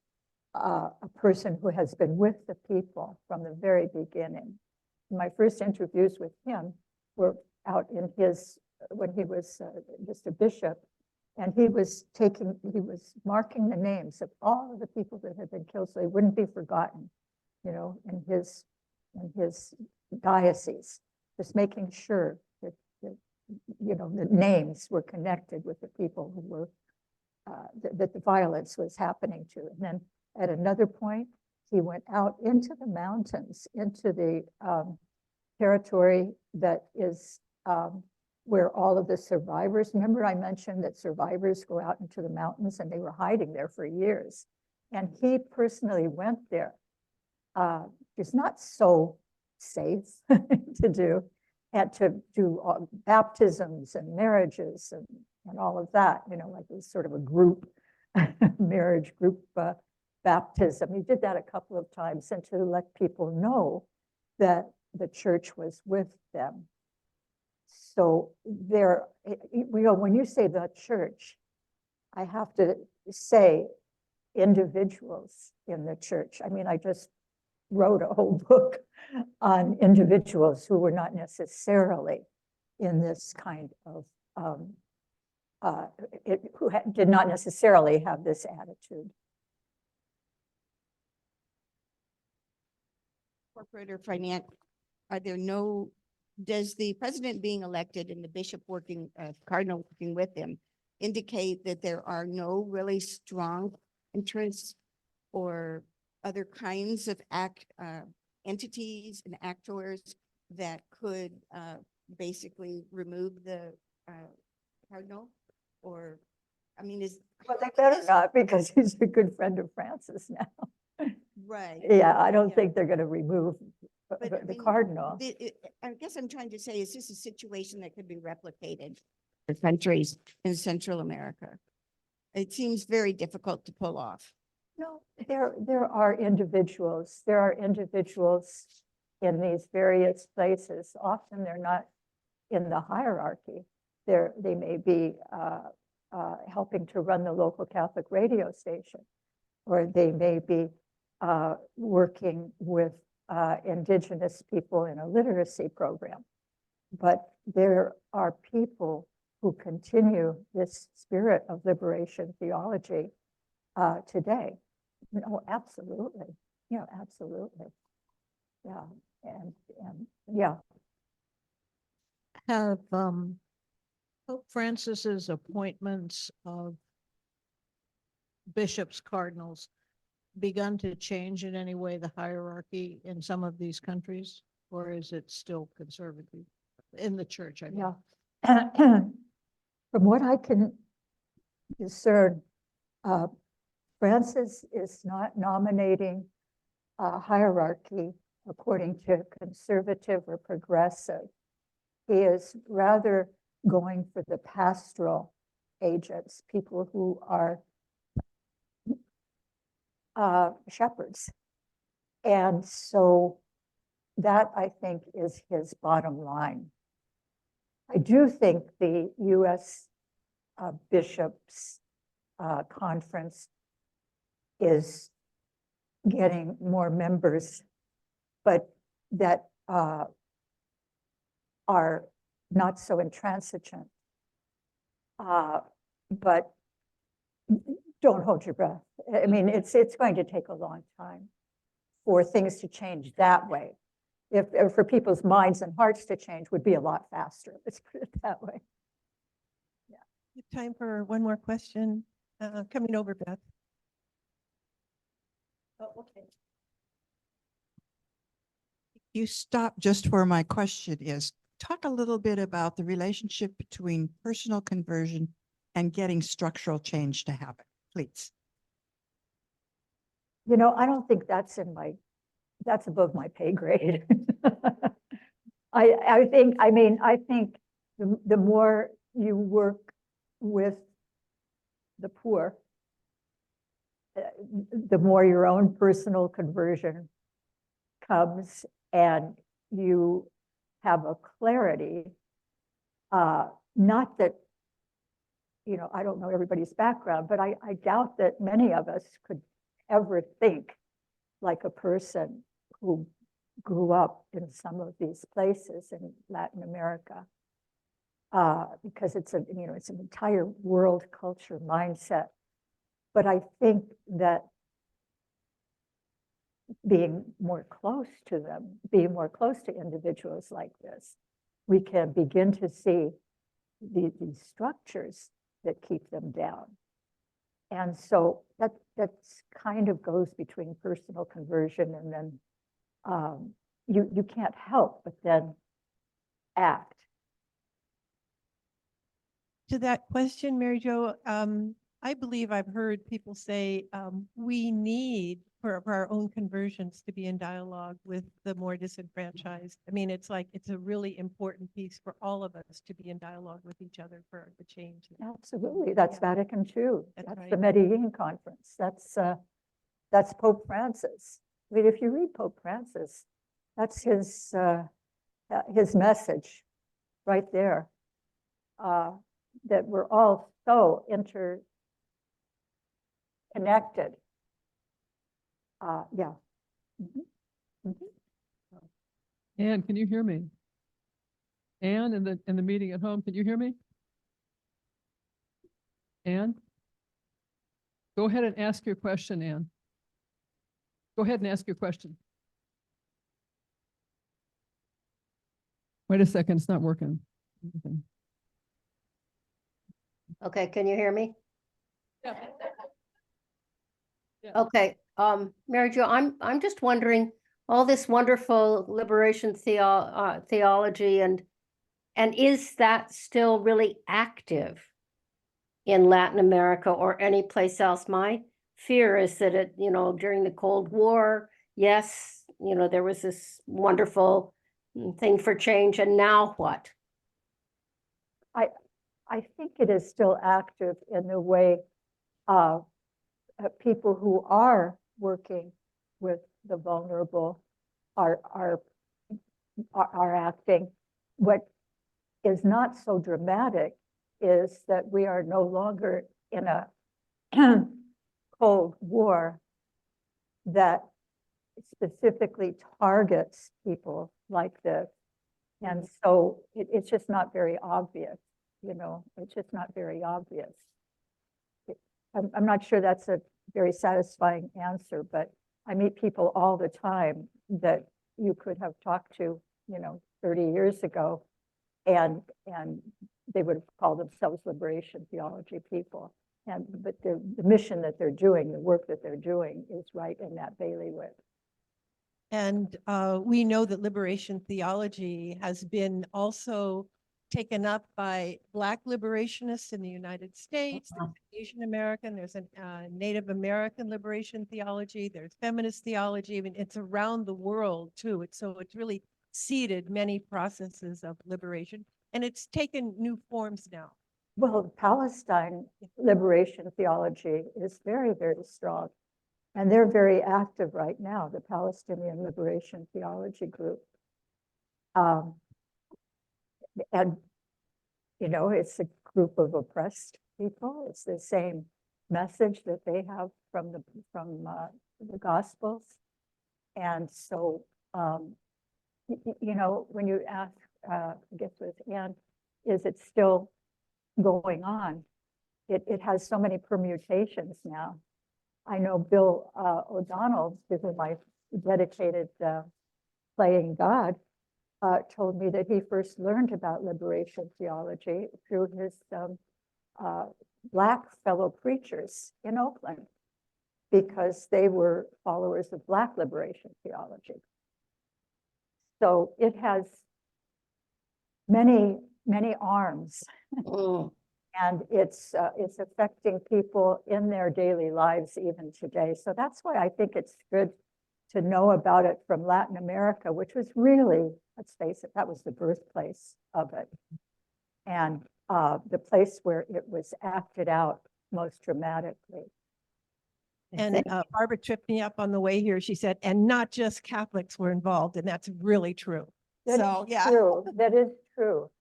a person who has been with the people from the very beginning. My first interviews with him were out in when he was just a bishop, and he was marking the names of all of the people that had been killed so they wouldn't be forgotten, in his diocese, just making sure that the names were connected with the people who were, that the violence was happening to. And then at another point, he went out into the mountains, into the territory that is where all of the survivors, remember I mentioned that survivors go out into the mountains, and they were hiding there for years. And he personally went there. It's not so safe to do, and to do baptisms and marriages and all of that, like it was sort of a group marriage, group baptism. He did that a couple of times, and to let people know that the church was with them. So when you say the church, I have to say individuals in the church. I mean, I just wrote a whole book on individuals who were not necessarily in this kind of, who did not necessarily have this attitude. Corporate or finance, does the president being elected and the bishop cardinal working with him indicate that there are no really strong interests or other kinds of entities and actors that could basically remove the cardinal? Or, I mean, Well, they better not, because he's a good friend of Francis now. right? Yeah, I don't Yeah. think they're going to remove But, I the mean, cardinal. I guess I'm trying to say, is this a situation that could be replicated in countries in Central America? It seems very difficult to pull off. No, there are individuals. There are individuals in these various places. Often they're not in the hierarchy. They may be helping to run the local Catholic radio station, or they may be working with indigenous people in a literacy program. But there are people who continue this spirit of liberation theology today. No, absolutely. Yeah, absolutely. Yeah, and yeah. Have Pope Francis's appointments of bishops, cardinals begun to change in any way the hierarchy in some of these countries, or is it still conservative in the church? I mean. Yeah. From what I can discern, Francis is not nominating a hierarchy according to conservative or progressive. He is rather going for the pastoral agents, people who are shepherds. And so that, I think, is his bottom line. I do think the U.S. Bishops Conference is getting more members, but that are not so intransigent. But don't hold your breath. I mean, it's going to take a long time for things to change that way. If for people's minds and hearts to change would be a lot faster. Let's put it that way. Time for one more question. Coming over, Beth. Oh, okay. You stop just where my question is. Talk a little bit about the relationship between personal conversion and getting structural change to happen, please. You know, I don't think that's above my pay grade. I think the more you work with the poor, the more your own personal conversion comes, and you have a clarity. Not that, you know, I don't know everybody's background, but I doubt that many of us could ever think like a person who grew up in some of these places in Latin America, because it's an entire world culture mindset. But I think that being more close to them, being more close to individuals like this, we can begin to see these structures that keep them down. And so that's kind of goes between personal conversion and then you can't help but then act. To that question, Mary Jo, I believe I've heard people say we need for our own conversions to be in dialogue with the more disenfranchised. I mean, it's a really important piece for all of us to be in dialogue with each other for the change. Absolutely, that's Yeah. Vatican II. That's That's right. the Medellin Conference. That's Pope Francis. I mean, if you read Pope Francis, that's his message right there. That we're all so interconnected. Yeah. Mhm. Mhm. Anne, can you hear me? Anne, in the meeting at home, can you hear me? Anne? Go ahead and ask your question, Anne. Go ahead and ask your question. Wait a second, it's not working. Okay. Okay, can you hear me? Yeah. Yeah. Okay, Mary Jo, I'm just wondering, all this wonderful liberation theology and is that still really active in Latin America or any place else? My fear is that it, during the Cold War, yes, there was this wonderful thing for change, and now what? I think it is still active in the way people who are working with the vulnerable are acting. What is not so dramatic is that we are no longer in a Cold War that specifically targets people like this. And so it's just not very obvious, it's just not very obvious. I'm not sure that's a very satisfying answer, but I meet people all the time that you could have talked to, 30 years ago, and they would have called themselves liberation theology people. But the mission that they're doing, the work that they're doing is right in that bailiwick. And we know that liberation theology has been also taken up by Black liberationists in the United States, there's Asian American, there's a Native American liberation theology, there's feminist theology. I mean, it's around the world too. It's really seeded many processes of liberation, and it's taken new forms now. Well, Palestine liberation theology is very, very strong. And they're very active right now, the Palestinian Liberation Theology Group. And, it's a group of oppressed people. It's the same message that they have from the Gospels. And so you know, when you ask, I guess with Anne, is it still going on? It has so many permutations now. I know Bill O'Donnell, to whom I dedicated Playing God, told me that he first learned about liberation theology through his Black fellow preachers in Oakland, because they were followers of Black liberation theology. So it has many, many arms, Mm. and it's affecting people in their daily lives even today. So that's why I think it's good to know about it from Latin America, which was really, let's face it, that was the birthplace of it. And the place where it was acted out most dramatically. And Barbara tripped me up on the way here. She said, and not just Catholics were involved, and that's really true. That So, is yeah. true. That is true.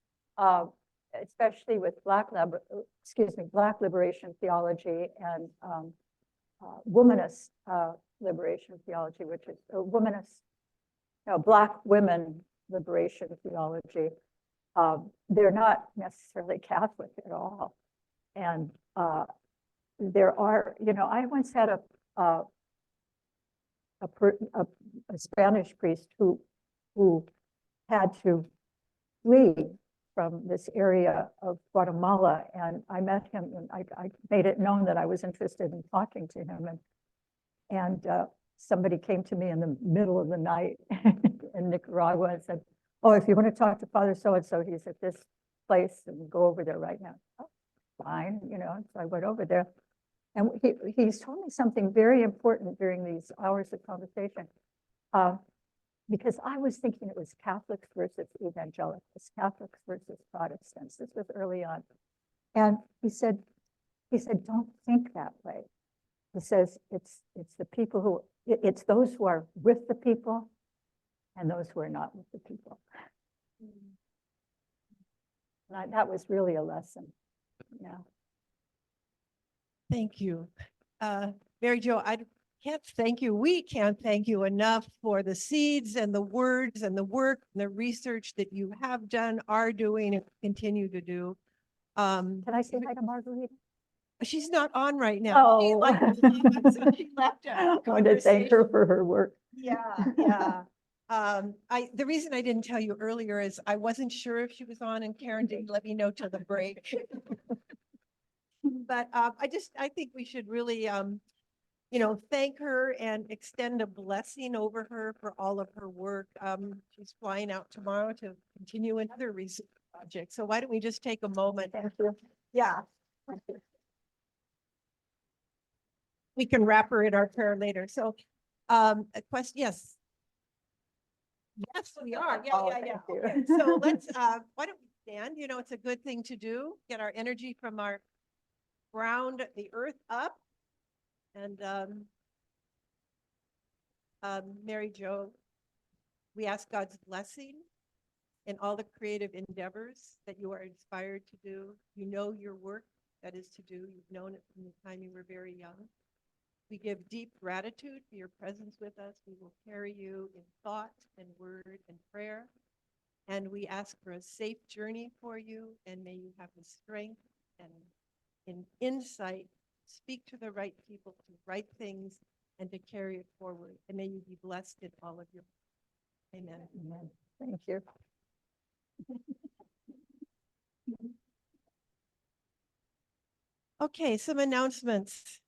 Especially with Black liberation theology and womanist liberation theology, which is Black women liberation theology. They're not necessarily Catholic at all. And there are, you know, I once had a Spanish priest who had to flee from this area of Guatemala, and I met him, and I made it known that I was interested in talking to him, and somebody came to me in the middle of the night in Nicaragua and said, "Oh, if you want to talk to Father so-and-so, he's at this place, and go over there right now." Oh, fine, you know. So I went over there, and he's told me something very important during these hours of conversation. Because I was thinking it was Catholics versus evangelicals, Catholics versus Protestants. This was early on. And he said, don't think that way. He says, it's the people who, it's those who are with the people and those who are not with the people. And that was really a lesson. Yeah. Thank you. Mary Jo, I can't thank you. We can't thank you enough for the seeds and the words and the work and the research that you have done, are doing, and continue to do. Can I say hi to Margarita? She's not on right now. She Oh. so she left I a want to thank her conversation. for her work. Yeah. The reason I didn't tell you earlier is I wasn't sure if she was on, and Karen didn't let me know till the break. But I think we should really you know, thank her and extend a blessing over her for all of her work. She's flying out tomorrow to continue another research project. So why don't we just take a moment? Thank you. Yeah. We can wrap her in our prayer later. So a question, yes. Yes, we are. Yeah, Oh, yeah. thank you. Okay, so let's, why don't we stand? You know, it's a good thing to do. Get our energy from our ground, the earth up. And Mary Jo, we ask God's blessing in all the creative endeavors that you are inspired to do. You know your work that is to do. You've known it from the time you were very young. We give deep gratitude for your presence with us. We will carry you in thought and word and prayer. And we ask for a safe journey for you, and may you have the strength and insight, speak to the right people, to right things, and to carry it forward. And may you be blessed in all of your. Amen. Amen. Thank you. Okay, some announcements.